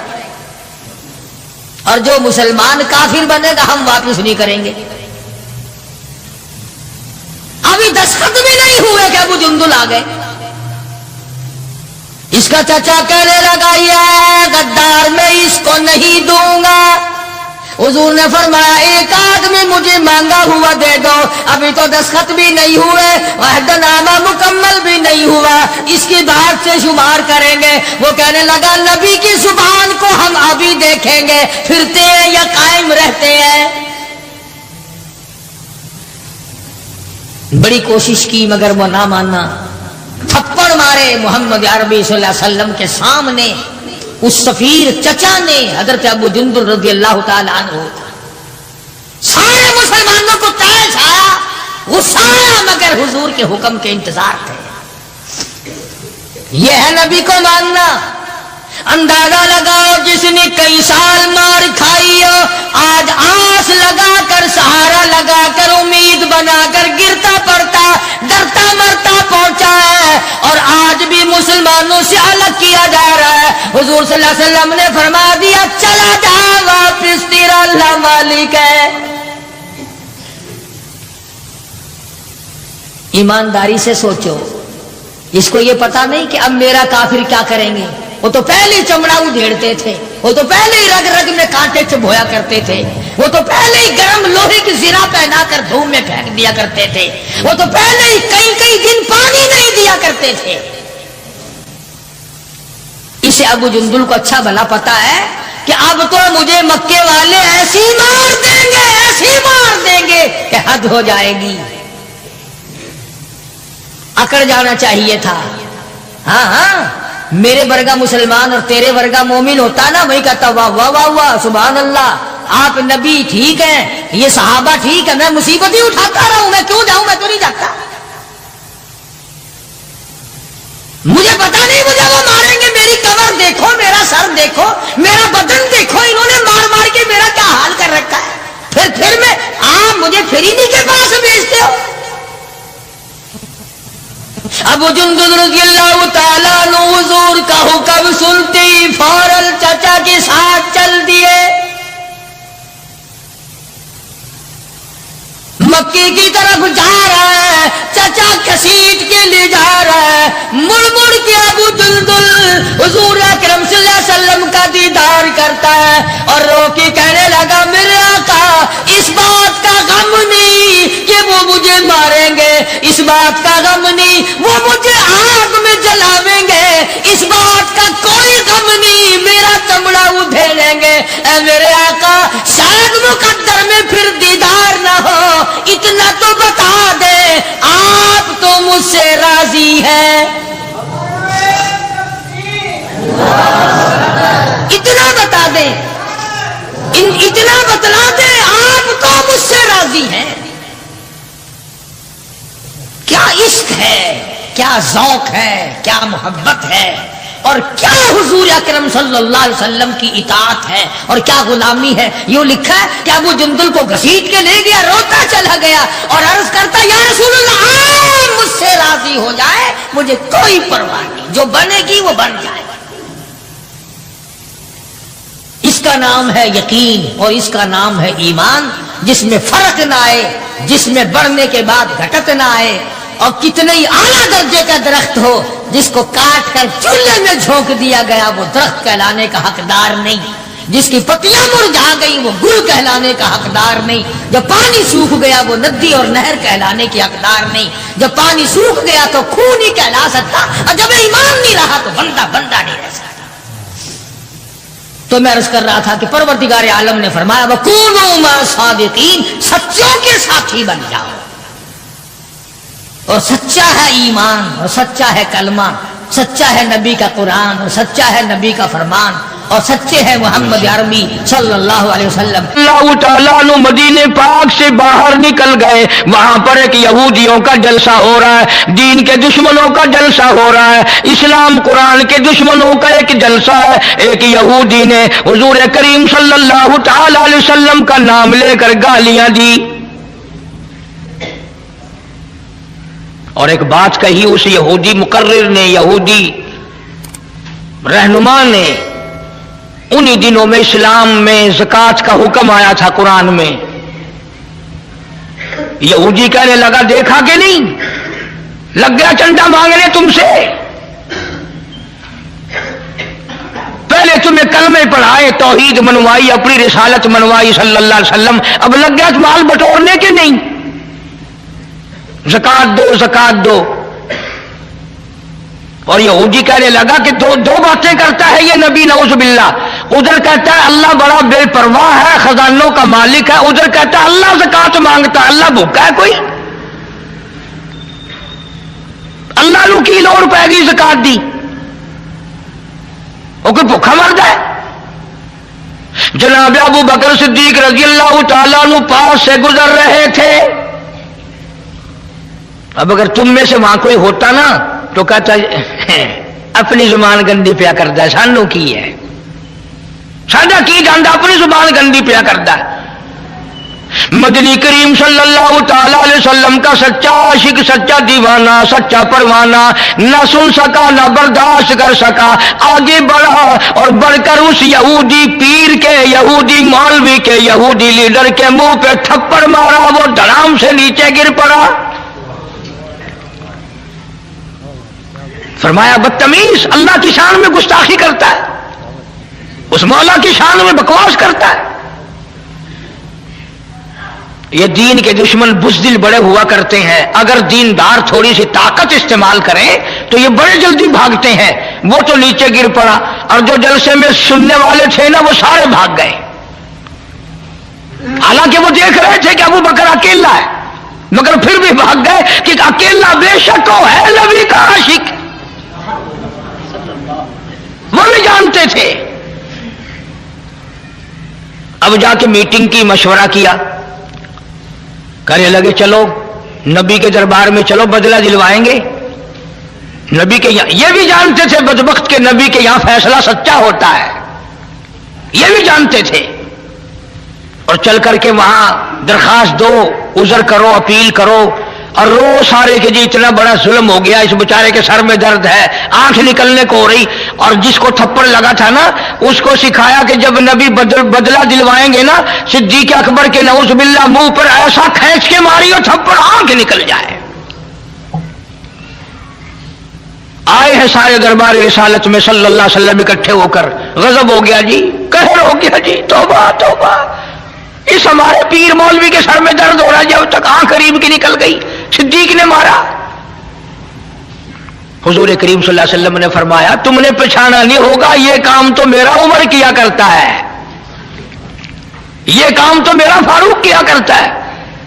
اور جو مسلمان کافر بنے گا ہم واپس نہیں کریں گے۔ ابھی دستخط بھی نہیں ہوئے کہ ابو جندل آ گئے۔ اس کا چچا کہنے لگا یہ غدار میں اس کو نہیں دوں گا۔ حضور نے فرمایا ایک آدمی مجھے مانگا ہوا دے دو، ابھی تو دستخط بھی نہیں ہوئے، عہد نامہ مکمل بھی نہیں ہوا، اس کی بات سے شمار کریں گے۔ وہ کہنے لگا نبی کی زبان کو ہم ابھی دیکھیں گے پھرتے ہیں یا قائم رہتے ہیں۔ بڑی کوشش کی مگر وہ نہ ماننا، تھپڑ مارے محمد عربی صلی اللہ علیہ وسلم کے سامنے۔ اس سفیر چچا نے حضرت ابو جندل رضی اللہ تعالی عنہ، سارے مسلمانوں کو تیش آیا، غصہ آیا، مگر حضور کے حکم کے انتظار تھے۔ یہ ہے نبی کو ماننا۔ اندازہ لگاؤ جس نے کئی سال مار کھائی ہو، آج آس لگا کر، سہارا لگا کر، امید بنا کر گرتا پڑتا، ڈرتا مرتا پہنچا ہے، اور آج بھی مسلمانوں سے الگ کیا جا رہا ہے۔ حضور صلی اللہ علیہ وسلم نے فرما دیا چلا جا واپس، تیرا اللہ مالک ہے۔ ایمانداری سے سوچو، اس کو یہ پتا نہیں کہ اب میرا کافر کیا کریں گے۔ وہ تو پہلے ہی چمڑا ادھیڑتے تھے، وہ تو پہلے ہی رگ رگ میں کانٹے چبھویا کرتے تھے، وہ تو پہلے ہی گرم لوہے کی زرہ پہنا کر دھوم میں پھینک دیا کرتے تھے، وہ تو پہلے ہی کئی کئی دن پانی نہیں دیا کرتے تھے۔ اسے ابو جندل کو اچھا بھلا پتا ہے کہ اب تو مجھے مکے والے ایسی مار دیں گے، ایسی مار دیں گے کہ حد ہو جائے گی۔ اکڑ جانا چاہیے تھا۔ ہاں ہاں، میرے ورگا مسلمان اور تیرے ورگا مومن ہوتا نا، وہی کہتا واہ واہ واہ واہ سبحان اللہ، آپ نبی ٹھیک ہیں، یہ صحابہ ٹھیک ہے، میں مصیبت ہی اٹھاتا رہا ہوں، میں کیوں جاؤں، میں تو نہیں جاتا۔ مجھے پتا نہیں مجھے وہ ماریں گے، میری کمر دیکھو، میرا سر دیکھو، میرا بدن دیکھو، انہوں نے مار مار کے میرا کیا حال کر رکھا ہے، پھر میں آپ مجھے فریدی کے پاس بھیجتے ہو۔ ابو جندل رضی اللہ تعالیٰ عنہ حضور کا حکم سنتے ہی فوراً چچا کے ساتھ چل دیے، مکے کی طرف جا رہا ہے، چچا کسیٹ کے لے جا رہا ہے، مڑ مڑ کے ابو جندل حضور اکرم صلی اللہ علیہ وسلم کا دیدار کرتا ہے اور رو کے کہنے لگا میرے آقا اس بات کا غم نہیں کہ وہ مجھے ماریں گے، اس بات کا غم نہیں وہ مجھے آگ میں جلاویں گے، اس بات کا کوئی غم نہیں میرا چمڑا ادھیڑیں گے۔ اے میرے آقا شاید مقدر میں پھر دیدار نہ ہو، اتنا تو بتا دے آپ تو مجھ سے راضی ہیں، اتنا بتا دیں، اتنا بتلا دیں آپ تو مجھ سے راضی ہیں۔ کیا عشق ہے، کیا ذوق ہے، کیا محبت ہے، اور کیا حضور اکرم صلی اللہ علیہ وسلم کی اطاعت ہے اور کیا غلامی ہے. یوں لکھا ہے کہ ابو جندل کو گھسیٹ کے لے گیا، روتا چلا گیا اور عرض کرتا یا رسول اللہ مجھ سے راضی ہو جائے، مجھے کوئی پرواہ نہیں، جو بنے گی وہ بن جائے. اس کا نام ہے یقین اور اس کا نام ہے ایمان، جس میں فرق نہ آئے، جس میں بڑھنے کے بعد گھٹت نہ آئے. اور کتنے ہی اعلیٰ درجے کا درخت ہو، جس کو کاٹ کر چولہے میں جھونک دیا گیا وہ درخت کہلانے کا حقدار نہیں. جس کی پتیاں مرجھا گئی وہ گل کہلانے کا حقدار نہیں. جب پانی سوکھ گیا وہ ندی اور نہر کہلانے کی حقدار نہیں. جب پانی سوکھ گیا تو خون ہی کہلا سکتا، اور جب ایمان نہیں رہا تو بندہ نہیں رہ سکتا. تو میں عرض کر رہا تھا کہ پروردگار عالم نے فرمایا وَكُونُوا مَعَ الصَّادِقِينَ، سچوں کے ساتھی بن جاؤ. اور سچا ہے ایمان، اور سچا ہے کلمہ، سچا ہے نبی کا قرآن، اور سچا ہے نبی کا فرمان، اور سچے ہیں محمد عربی صلی اللہ علیہ وسلم. اللہ تعالیٰ عنہ مدینے پاک سے باہر نکل گئے. وہاں پر ایک یہودیوں کا جلسہ ہو رہا ہے، دین کے دشمنوں کا جلسہ ہو رہا ہے، اسلام قرآن کے دشمنوں کا ایک جلسہ ہے. ایک یہودی نے حضور کریم صلی اللہ تعالیٰ علیہ وسلم کا نام لے کر گالیاں دی اور ایک بات کہی. اس یہودی مقرر نے، یہودی رہنما نے، انہی دنوں میں اسلام میں زکوٰۃ کا حکم آیا تھا قرآن میں. یہودی کہنے لگا دیکھا کہ نہیں، لگ گیا چندہ مانگنے تم سے. پہلے تمہیں کلمے پڑھائے، توحید منوائی، اپنی رسالت منوائی صلی اللہ علیہ وسلم، اب لگ گیا مال بٹورنے کے نہیں، زکوٰۃ دو زکوٰۃ دو. اور یہودی کہنے لگا کہ دو باتیں کرتا ہے یہ نبی نعوذ باللہ. ادھر کہتا ہے اللہ بڑا بے پرواہ ہے، خزانوں کا مالک ہے، ادھر کہتا ہے اللہ زکوٰۃ مانگتا ہے، اللہ بھوکا ہے کوئی؟ اللہ نو کی لوڑ پائے گی زکوٰۃ دی؟ وہ کوئی بھوکا مرد ہے؟ جناب ابو بکر صدیق رضی اللہ تعالیٰ عنہ پاس سے گزر رہے تھے. اب اگر تم میں سے وہاں کوئی ہوتا نا تو کہتا اپنی زبان گندی پیا کرتا ہے، سانو کی ہے، ساڈا کی جانتا، اپنی زبان گندی پیا کرتا ہے. مدنی کریم صلی اللہ تعالی علیہ وسلم کا سچا عاشق، سچا دیوانہ، سچا پروانہ نہ سن سکا نہ برداشت کر سکا، آگے بڑھا اور بڑھ کر اس یہودی پیر کے، یہودی مولوی کے، یہودی لیڈر کے منہ پہ تھپڑ مارا، وہ دھڑام سے نیچے گر پڑا. فرمایا بدتمیز، اللہ کی شان میں گستاخی کرتا ہے، اس مولا کی شان میں بکواس کرتا ہے. یہ دین کے دشمن بزدل بڑے ہوا کرتے ہیں، اگر دیندار تھوڑی سی طاقت استعمال کریں تو یہ بڑے جلدی بھاگتے ہیں. وہ تو نیچے گر پڑا اور جو جلسے میں سننے والے تھے نا وہ سارے بھاگ گئے، حالانکہ وہ دیکھ رہے تھے کہ ابو بکر اکیلا ہے، مگر پھر بھی بھاگ گئے کہ اکیلا بے شک وہ ہے نبی کا عاشق. وہ بھی جانتے تھے. اب جا کے میٹنگ کی، مشورہ کیا، کہنے لگے چلو نبی کے دربار میں چلو، بدلہ دلوائیں گے. نبی کے یہاں، یہ بھی جانتے تھے بدبخت کے نبی کے یہاں فیصلہ سچا ہوتا ہے، یہ بھی جانتے تھے. اور چل کر کے وہاں درخواست دو، عذر کرو، اپیل کرو، اور رو سارے کہ جی اتنا بڑا ظلم ہو گیا، اس بیچارے کے سر میں درد ہے، آنکھ نکلنے کو ہو رہی. اور جس کو تھپڑ لگا تھا نا اس کو سکھایا کہ جب نبی بدلہ دلوائیں گے نا صدیق اکبر کے نعوذ باللہ منہ پر ایسا کھینچ کے ماری اور تھپڑ آنکھ نکل جائے. آئے ہیں سارے دربار رسالت میں صلی اللہ علیہ وسلم اکٹھے ہو کر، غضب ہو گیا جی، قہر ہو گیا جی، توبہ توبہ، اس ہمارے پیر مولوی کے سر میں درد ہو رہا ہے، جب تک آنکھ قریب کی نکل گئی، صدیق نے مارا. حضور کریم صلی اللہ علیہ وسلم نے فرمایا تم نے پہچانا نہیں ہوگا، یہ کام تو میرا عمر کیا کرتا ہے، یہ کام تو میرا فاروق کیا کرتا ہے.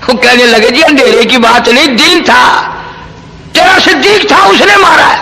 وہ کہنے لگے جی اندھیرے کی بات نہیں، دن تھا، تیرا صدیق تھا، اس نے مارا ہے.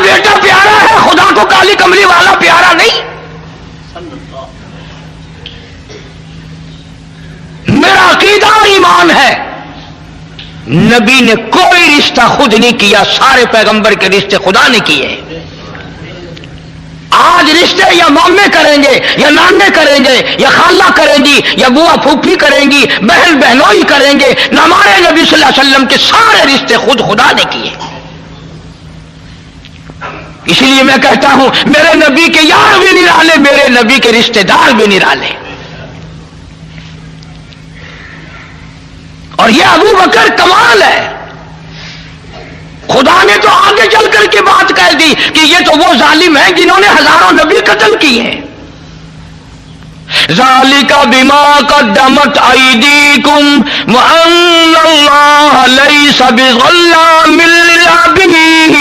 میرا بیٹا پیارا ہے، خدا کو کالی کملی والا پیارا نہیں. میرا عقیدہ اور ایمان ہے نبی نے کوئی رشتہ خود نہیں کیا، سارے پیغمبر کے رشتے خدا نے کیے. آج رشتے یا مامے کریں گے یا نانے کریں گے یا خالہ کریں گی یا بوا پھوپھی کریں گی، بہن بہنوئی کریں گے، نہ ہمارے نبی صلی اللہ علیہ وسلم کے سارے رشتے خود خدا نے کیے. اس لیے میں کہتا ہوں میرے نبی کے یار بھی نرالے، میرے نبی کے رشتے دار بھی نرالے. اور یہ ابو بکر کمال ہے. خدا نے تو آگے چل کر کے بات کہہ دی کہ یہ تو وہ ظالم ہیں جنہوں نے ہزاروں نبی قتل کیے ہیں. ذالک بما قدمت ایدیکم وان اللہ لیس بظلام للعبید.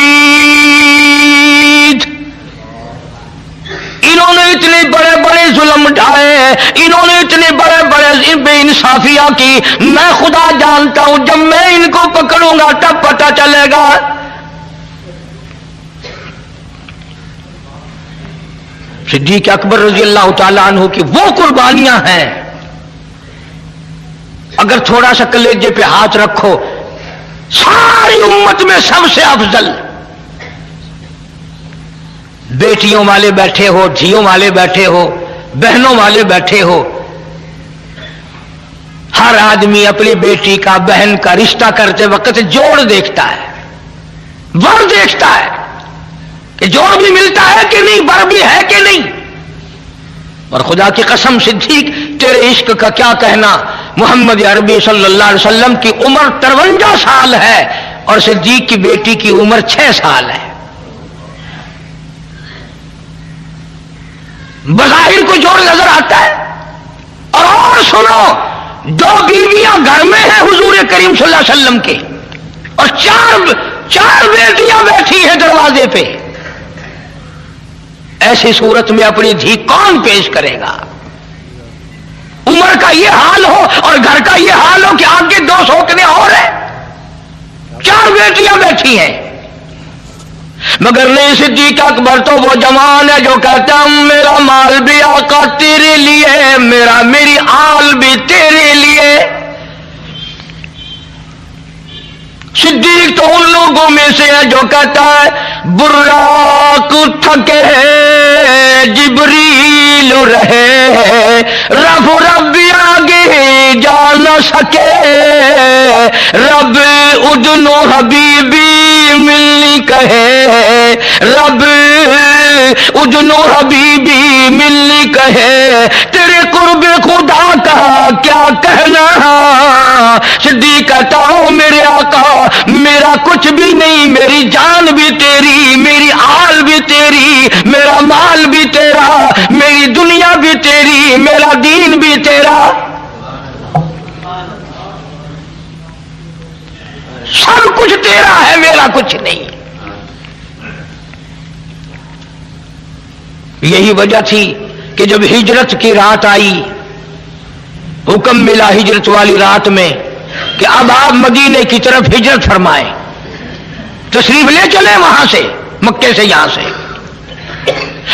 انہوں نے اتنے بڑے بڑے ظلم ڈھائے، انہوں نے اتنے بڑے بڑے بے انصافیاں کی، میں خدا جانتا ہوں جب میں ان کو پکڑوں گا تب پتہ چلے گا. صدیق اکبر رضی اللہ تعالیٰ عنہ کی وہ قربانیاں ہیں، اگر تھوڑا سا کلیجے پہ ہاتھ رکھو، ساری امت میں سب سے افضل. بیٹیوں والے بیٹھے ہو، دھیوں والے بیٹھے ہو، بہنوں والے بیٹھے ہو، ہر آدمی اپنی بیٹی کا بہن کا رشتہ کرتے وقت جوڑ دیکھتا ہے، ور دیکھتا ہے کہ جوڑ بھی ملتا ہے کہ نہیں، بر بھی ہے کہ نہیں. اور خدا کی قسم صدیق تیرے عشق کا کیا کہنا، محمد عربی صلی اللہ علیہ وسلم کی عمر 53 سال ہے اور صدیق کی بیٹی کی عمر 6 سال ہے. بظاہر کو جوڑ نظر آتا ہے. اور سنو، 2 بیویاں گھر میں ہیں حضور کریم صلی اللہ علیہ وسلم کے، اور چار بیٹیاں بیٹھی ہیں دروازے پہ. ایسی صورت میں اپنی دھی کون پیش کرے گا؟ عمر کا یہ حال ہو اور گھر کا یہ حال ہو کہ آگے 2 سوکنے اور ہیں، 4 بیٹیاں بیٹھی ہیں. مگر نہیں، صدیق اکبر تو وہ جوان ہے جو کہتا ہوں میرا مال بھی آقا تیرے لیے، میری آل بھی تیرے لیے. صدیق تو ان لوگوں میں سے ہے جو کہتا ہے براق تھکے جبریل رہے، رب آگے جا نہ سکے، رب ادنو حبیبی ملنی کہے، رب ادنو حبیبی ملنی کہے، تیرے قرب خدا کا کیا کہنا. صدیق کہتا ہوں میرے آقا میرا کچھ بھی نہیں، میری جان بھی تیری، میری آل بھی تیری، میرا مال بھی تیرا، میری دنیا بھی تیری، میرا دین بھی تیرا، سب کچھ تیرا ہے، میرا کچھ نہیں. یہی وجہ تھی کہ جب ہجرت کی رات آئی، حکم ملا ہجرت والی رات میں کہ اب آپ مدینے کی طرف ہجرت فرمائیں، تشریف لے چلیں وہاں سے، مکے سے، یہاں سے.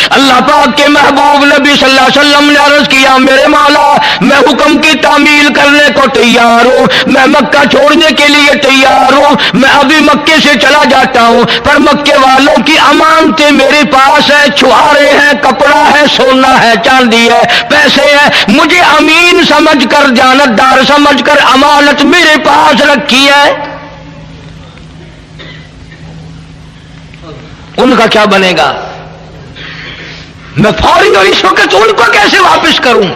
اللہ پاک کے محبوب نبی صلی اللہ علیہ وسلم نے عرض کیا میرے مولا میں حکم کی تعمیل کرنے کو تیار ہوں، میں مکہ چھوڑنے کے لیے تیار ہوں، میں ابھی مکے سے چلا جاتا ہوں، پر مکے والوں کی امانتیں میرے پاس ہے، چھہارے ہیں، کپڑا ہے، سونا ہے، چاندی ہے، پیسے ہیں، مجھے امین سمجھ کر، جانتدار سمجھ کر امانت میرے پاس رکھی ہے. ان کا کیا بنے گا؟ میں فوری اور اس وقت ان کو کیسے واپس کروں؟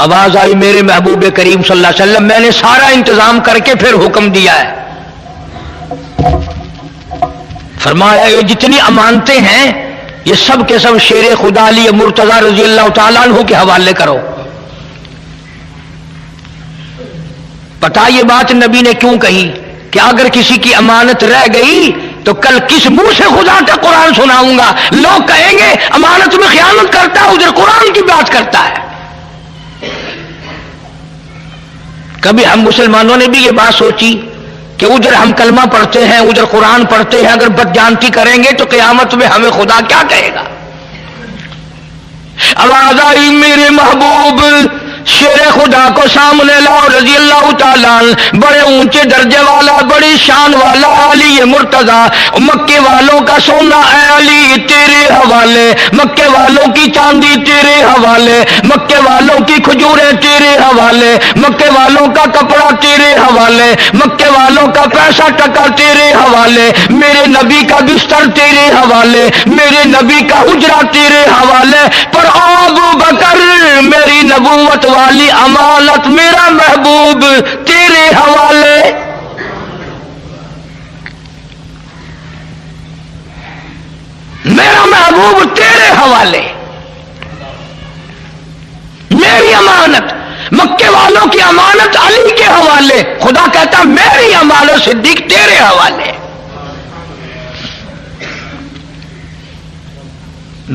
آواز آئی میرے محبوب کریم صلی اللہ علیہ وسلم میں نے سارا انتظام کر کے پھر حکم دیا ہے. فرمایا یہ جتنی امانتیں ہیں یہ سب کے سب شیر خدا علی مرتضی رضی اللہ تعالیٰ عنہ کے حوالے کرو. پتا یہ بات نبی نے کیوں کہی کہ اگر کسی کی امانت رہ گئی تو کل کس منہ سے خدا کا قرآن سناؤں گا؟ لوگ کہیں گے امانت میں خیانت کرتا ہے، ادھر قرآن کی بات کرتا ہے. کبھی ہم مسلمانوں نے بھی یہ بات سوچی کہ ادھر ہم کلمہ پڑھتے ہیں ادھر قرآن پڑھتے ہیں، اگر بدجانتی کریں گے تو قیامت میں ہمیں خدا کیا کہے گا؟ آواز آئی میرے محبوب شیر خدا کو سامنے لاؤ رضی اللہ تعالیٰ بڑے اونچے درجے والا بڑی شان والا علی مرتضی، مکے والوں کا سونا اے علی تیرے حوالے، مکے والوں کی چاندی تیرے حوالے، مکے والوں کی کھجوریں تیرے حوالے، مکے والوں کا کپڑا تیرے حوالے، مکے والوں کا پیسہ ٹکا تیرے حوالے، میرے نبی کا بستر تیرے حوالے، میرے نبی کا حجرہ تیرے حوالے، پر ابو بکر میری نبوت والی امانت میرا محبوب تیرے حوالے۔ میرا محبوب تیرے حوالے، میری امانت، مکے والوں کی امانت علی کے حوالے، خدا کہتا میری امانت صدیق تیرے حوالے۔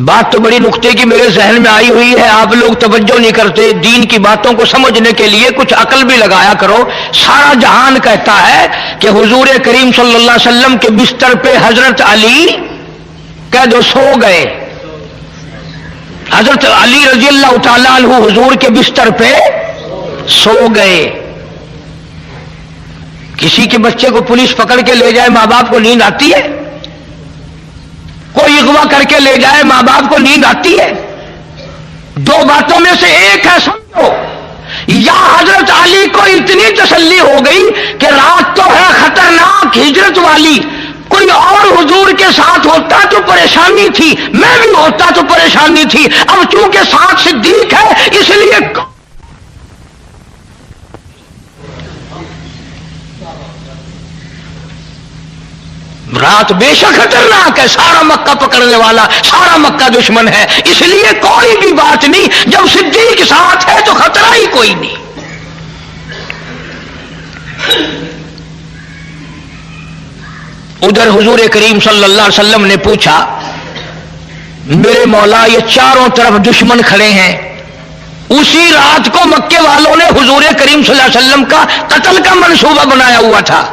بات تو بڑی نقطے کی میرے ذہن میں آئی ہوئی ہے، آپ لوگ توجہ نہیں کرتے، دین کی باتوں کو سمجھنے کے لیے کچھ عقل بھی لگایا کرو۔ سارا جہان کہتا ہے کہ حضور کریم صلی اللہ علیہ وسلم کے بستر پہ حضرت علی کہہ دو سو گئے، حضرت علی رضی اللہ تعالیٰ عنہ حضور کے بستر پہ سو گئے۔ کسی کے بچے کو پولیس پکڑ کے لے جائے ماں باپ کو نیند آتی ہے؟ کوئی اغوا کر کے لے جائے ماں باپ کو نیند آتی ہے؟ دو باتوں میں سے ایک ہے سمجھو، یا حضرت علی کو اتنی تسلی ہو گئی کہ رات تو ہے خطرناک ہجرت والی، کوئی اور حضور کے ساتھ ہوتا تو پریشانی تھی، میں بھی ہوتا تو پریشانی تھی، اب چونکہ ساتھ صدیق ہے اس لیے رات بے شک خطرناک ہے، سارا مکہ پکڑنے والا، سارا مکہ دشمن ہے، اس لیے کوئی بھی بات نہیں، جب صدیق ساتھ ہے تو خطرہ ہی کوئی نہیں۔ ادھر حضور کریم صلی اللہ علیہ وسلم نے پوچھا میرے مولا یہ چاروں طرف دشمن کھڑے ہیں، اسی رات کو مکے والوں نے حضور کریم صلی اللہ علیہ وسلم کا قتل کا منصوبہ بنایا ہوا تھا۔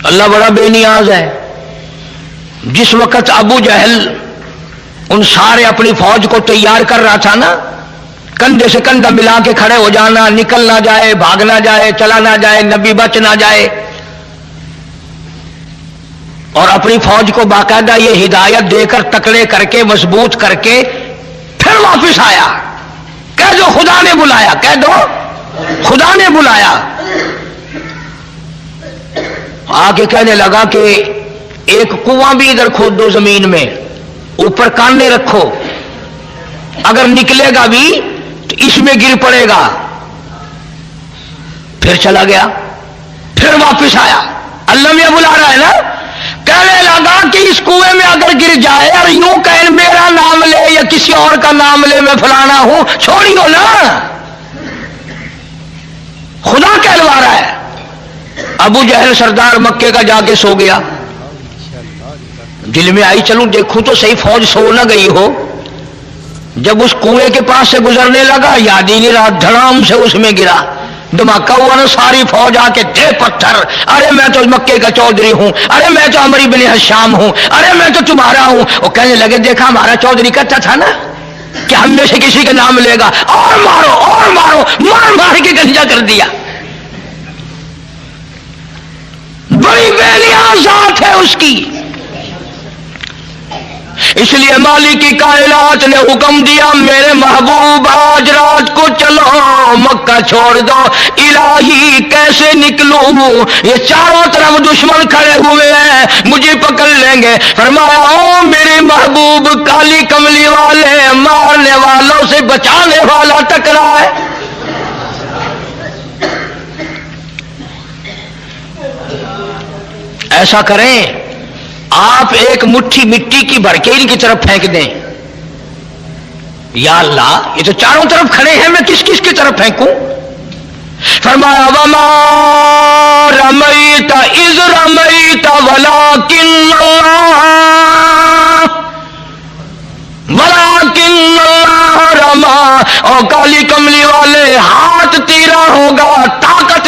اللہ بڑا بے نیاز ہے، جس وقت ابو جہل ان سارے اپنی فوج کو تیار کر رہا تھا نا، کندھے سے کندھا ملا کے کھڑے ہو جانا، نکل نہ جائے، بھاگ نہ جائے، چلا نہ جائے، نبی بچ نہ جائے، اور اپنی فوج کو باقاعدہ یہ ہدایت دے کر تکڑے کر کے مضبوط کر کے پھر واپس آیا، کہہ دو خدا نے بلایا، کہہ دو خدا نے بلایا، آ کے کہنے لگا کہ ایک کنواں بھی ادھر کھود دو زمین میں، اوپر کانے رکھو، اگر نکلے گا بھی تو اس میں گر پڑے گا۔ پھر چلا گیا، پھر واپس آیا، اللہ میں بلا رہا ہے نا، کہنے لگا کہ اس کنویں میں اگر گر جائے اور یوں کہ میرا نام لے یا کسی اور کا نام لے میں فلانا ہوں، چھوڑیو نا، خدا کہلوا رہا ہے۔ ابو جہل سردار مکے کا جا کے سو گیا، دل میں آئی چلوں دیکھوں تو صحیح فوج سو نہ گئی ہو، جب اس کنویں کے پاس سے گزرنے لگا یاد ہی نہیں رہا، دھڑام سے اس میں گرا، دھماکہ ہوا نا، ساری فوج آ کے دے پتھر، ارے میں تو مکے کا چودھری ہوں، ارے میں تو عمرو بن حشام ہوں، ارے میں تو تمہارا ہوں۔ وہ کہنے لگے دیکھا ہمارا چودھری کہتا تھا نا کہ ہم میں سے کسی کا نام لے گا، اور مارو اور مارو، مار مار کے گنجا کر دیا۔ بڑی بے نیاز ذات ہے اس کی، اس لیے مالک کی کائنات نے حکم دیا میرے محبوب آج رات کو چلو مکہ چھوڑ دو۔ الہی کیسے نکلوں، یہ چاروں طرف دشمن کھڑے ہوئے ہیں، مجھے پکڑ لیں گے۔ فرمایا او میرے محبوب کالی کملی والے، مارنے والوں سے بچانے والا ٹکرا ہے۔ ایسا کریں آپ ایک مٹھی مٹی کی بھر کے ان کی طرف پھینک دیں، یا اللہ یہ تو چاروں طرف کھڑے ہیں، میں کس کس کی طرف پھینکوں؟ فرمایا وما رمیت اذ رمیت ولکن اللہ رما۔ اور کالی کملی والے ہاتھ تیرا ہوگا، طاقت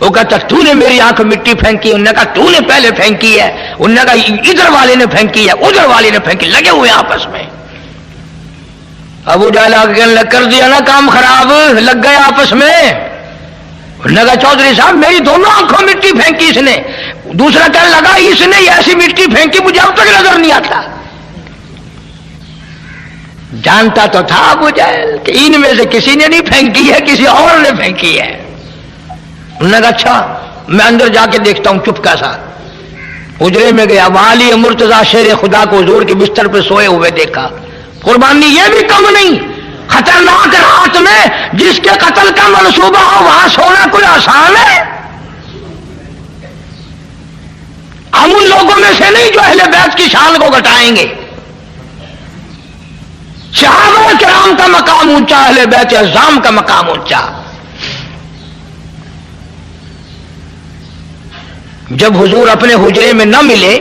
وہ کہتا تو نے میری آنکھ میں مٹی پھینکی، انہوں نے کہا تو نے پہلے پھینکی ہے، انہوں نے کہا ادھر والے نے پھینکی ہے، ادھر والے نے پھینکی، لگے ہوئے آپس میں۔ ابو جہل آگے کر دیا نا کام خراب، لگ گئے آپس میں۔ انہوں نے کہا چودھری صاحب میری دونوں آنکھوں میں مٹی پھینکی اس نے، دوسرا کہنے لگا اس نے ایسی مٹی پھینکی مجھے اب تک نظر نہیں آتا۔ جانتا تو تھا ابو جہل کہ ان میں سے کسی نے نہیں پھینکی ہے، کسی اور نے پھینکی ہے۔ انہوں نے کہا اچھا میں اندر جا کے دیکھتا ہوں، چپ کیسا حجرے میں گیا، والی مرتضی شیر خدا کو حضور کے بستر پہ سوئے ہوئے دیکھا۔ قربانی یہ بھی کم نہیں، خطرناک رات میں جس کے قتل کا منصوبہ ہو وہاں سونا کوئی آسان ہے؟ ہم ان لوگوں میں سے نہیں جو اہل بیت کی شان کو گھٹائیں گے۔ صحابہ کرام کا مقام اونچا، اہل بیت اعظام کا مقام اونچا۔ جب حضور اپنے حجرے میں نہ ملے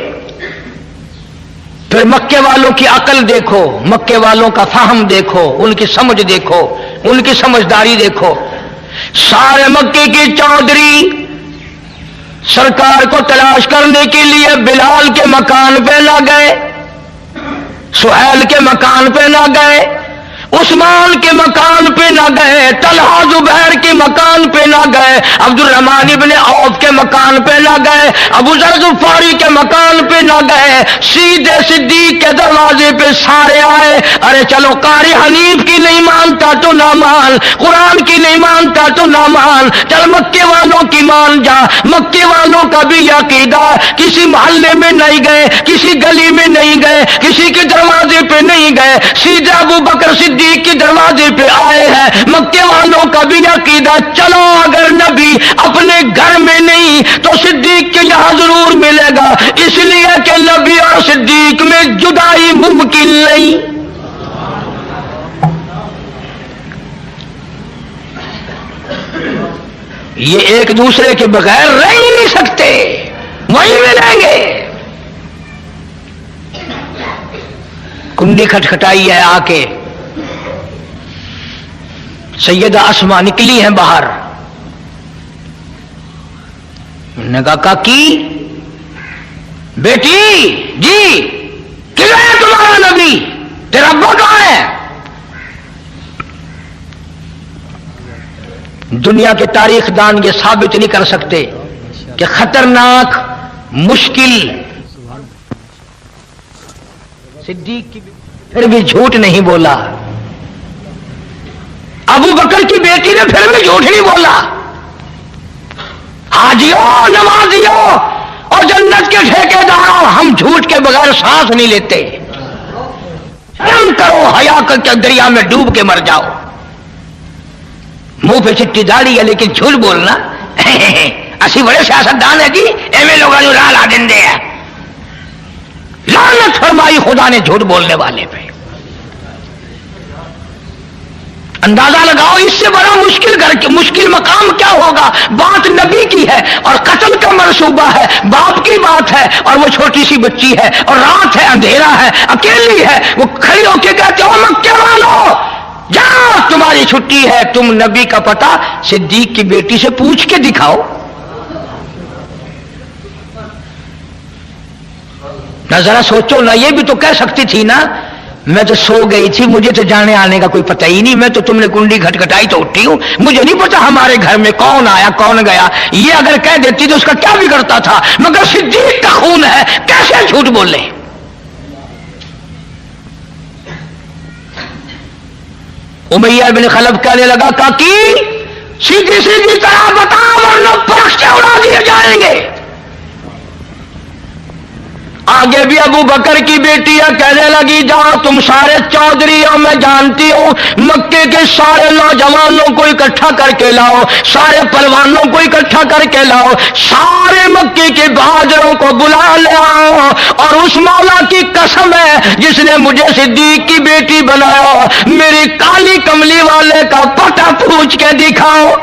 پھر مکے والوں کی عقل دیکھو، مکے والوں کا فہم دیکھو، ان کی سمجھ دیکھو، ان کی سمجھداری دیکھو۔ سارے مکے کی چودھری سرکار کو تلاش کرنے کے لیے بلال کے مکان پہ نہ گئے، سہیل کے مکان پہ نہ گئے، عثمان کے مکان پہ نہ گئے، طلحہ زبیر کے مکان پہ نہ گئے، عبد الرحمن ابن عوف کے مکان پہ نہ گئے، ابو ذر غفاری کے مکان پہ نہ گئے، سیدھے صدیق کے دروازے پہ سارے آئے۔ ارے چلو قاری حنیف کی نہیں مانتا تو نہ مان، قرآن کی نہیں مانتا تو نہ مان، چل مکے والوں کی مان جا۔ مکے والوں کا بھی عقیدہ، کسی محلے میں نہیں گئے، کسی گلی میں نہیں گئے، کسی کے دروازے پہ نہیں گئے، سیدھے ابو بکر صدیق کے دروازے پہ آئے ہیں۔ مکے والوں کا بھی عقیدہ، چلو اگر نبی اپنے گھر میں نہیں تو صدیق کے یہاں ضرور ملے گا، اس لیے کہ نبی اور صدیق میں جدائی ممکن نہیں۔ یہ ایک دوسرے کے بغیر رہ ہی نہیں سکتے، وہیں ملیں گے۔ کنڈی کھٹکھٹائی ہے آ کے، سیدہ اسما نکلی ہیں باہر۔ نے کہا کی بیٹی جی کدھر ہے تمہارا نبی، تیرا ابا کہاں ہے؟ دنیا کے تاریخ دان یہ ثابت نہیں کر سکتے کہ خطرناک مشکل صدیق کی پھر بھی جھوٹ نہیں بولا، ابو بکر کی بیٹی نے پھر بھی جھوٹ نہیں بولا۔ حاجیوں، نمازیوں اور جنت کے ٹھیکیداروں، ہم جھوٹ کے بغیر سانس نہیں لیتے۔ شرم کرو، حیا کر کے دریا میں ڈوب کے مر جاؤ۔ منہ پہ چٹی داڑھی ہے لیکن جھوٹ بولنا اسی بڑے سیاستدان ہے جی، ایویں لوگ جو راہ لا دیں دے ہیں۔ لعنت فرمائی خدا نے جھوٹ بولنے والے پہ۔ اندازہ لگاؤ اس سے بڑا مشکل مقام کیا ہوگا۔ بات نبی کی ہے اور قتل کا منصوبہ ہے، باپ کی بات ہے اور وہ چھوٹی سی بچی ہے اور رات ہے، اندھیرا ہے، اکیلی ہے۔ وہ کھڑی ہو کے کہتے ہو مکے والو جاؤ تمہاری چھٹی ہے، تم نبی کا پتہ صدیق کی بیٹی سے پوچھ کے دکھاؤ۔ نہ ذرا سوچو نا، یہ بھی تو کہہ سکتی تھی نا میں تو سو گئی تھی، مجھے تو جانے آنے کا کوئی پتہ ہی نہیں، میں تو تم نے کنڈی کھٹکھٹائی تو اٹھی ہوں، مجھے نہیں پتا ہمارے گھر میں کون آیا کون گیا۔ یہ اگر کہہ دیتی تو اس کا کیا بگڑتا تھا، مگر صدیق کا خون ہے، کیسے جھوٹ بولے۔ امیہ بن خلف کہنے لگا کاکی سیدھی سیدھی طرح بتا ورنہ پرخ سے اڑا دیے جائیں گے۔ آگے بھی ابو بکر کی بیٹی ہے، کہنے لگی جاؤ تم سارے چودھری ہو، میں جانتی ہوں مکے کے سارے نوجوانوں کو اکٹھا کر کے لاؤ، سارے پہلوانوں کو اکٹھا کر کے لاؤ، سارے مکے کے بہادروں کو بلا لے آؤ، اور اس مولا کی قسم ہے جس نے مجھے صدیق کی بیٹی بنایا، میری کالی کملی والے کا پتہ پوچھ کے دکھاؤ۔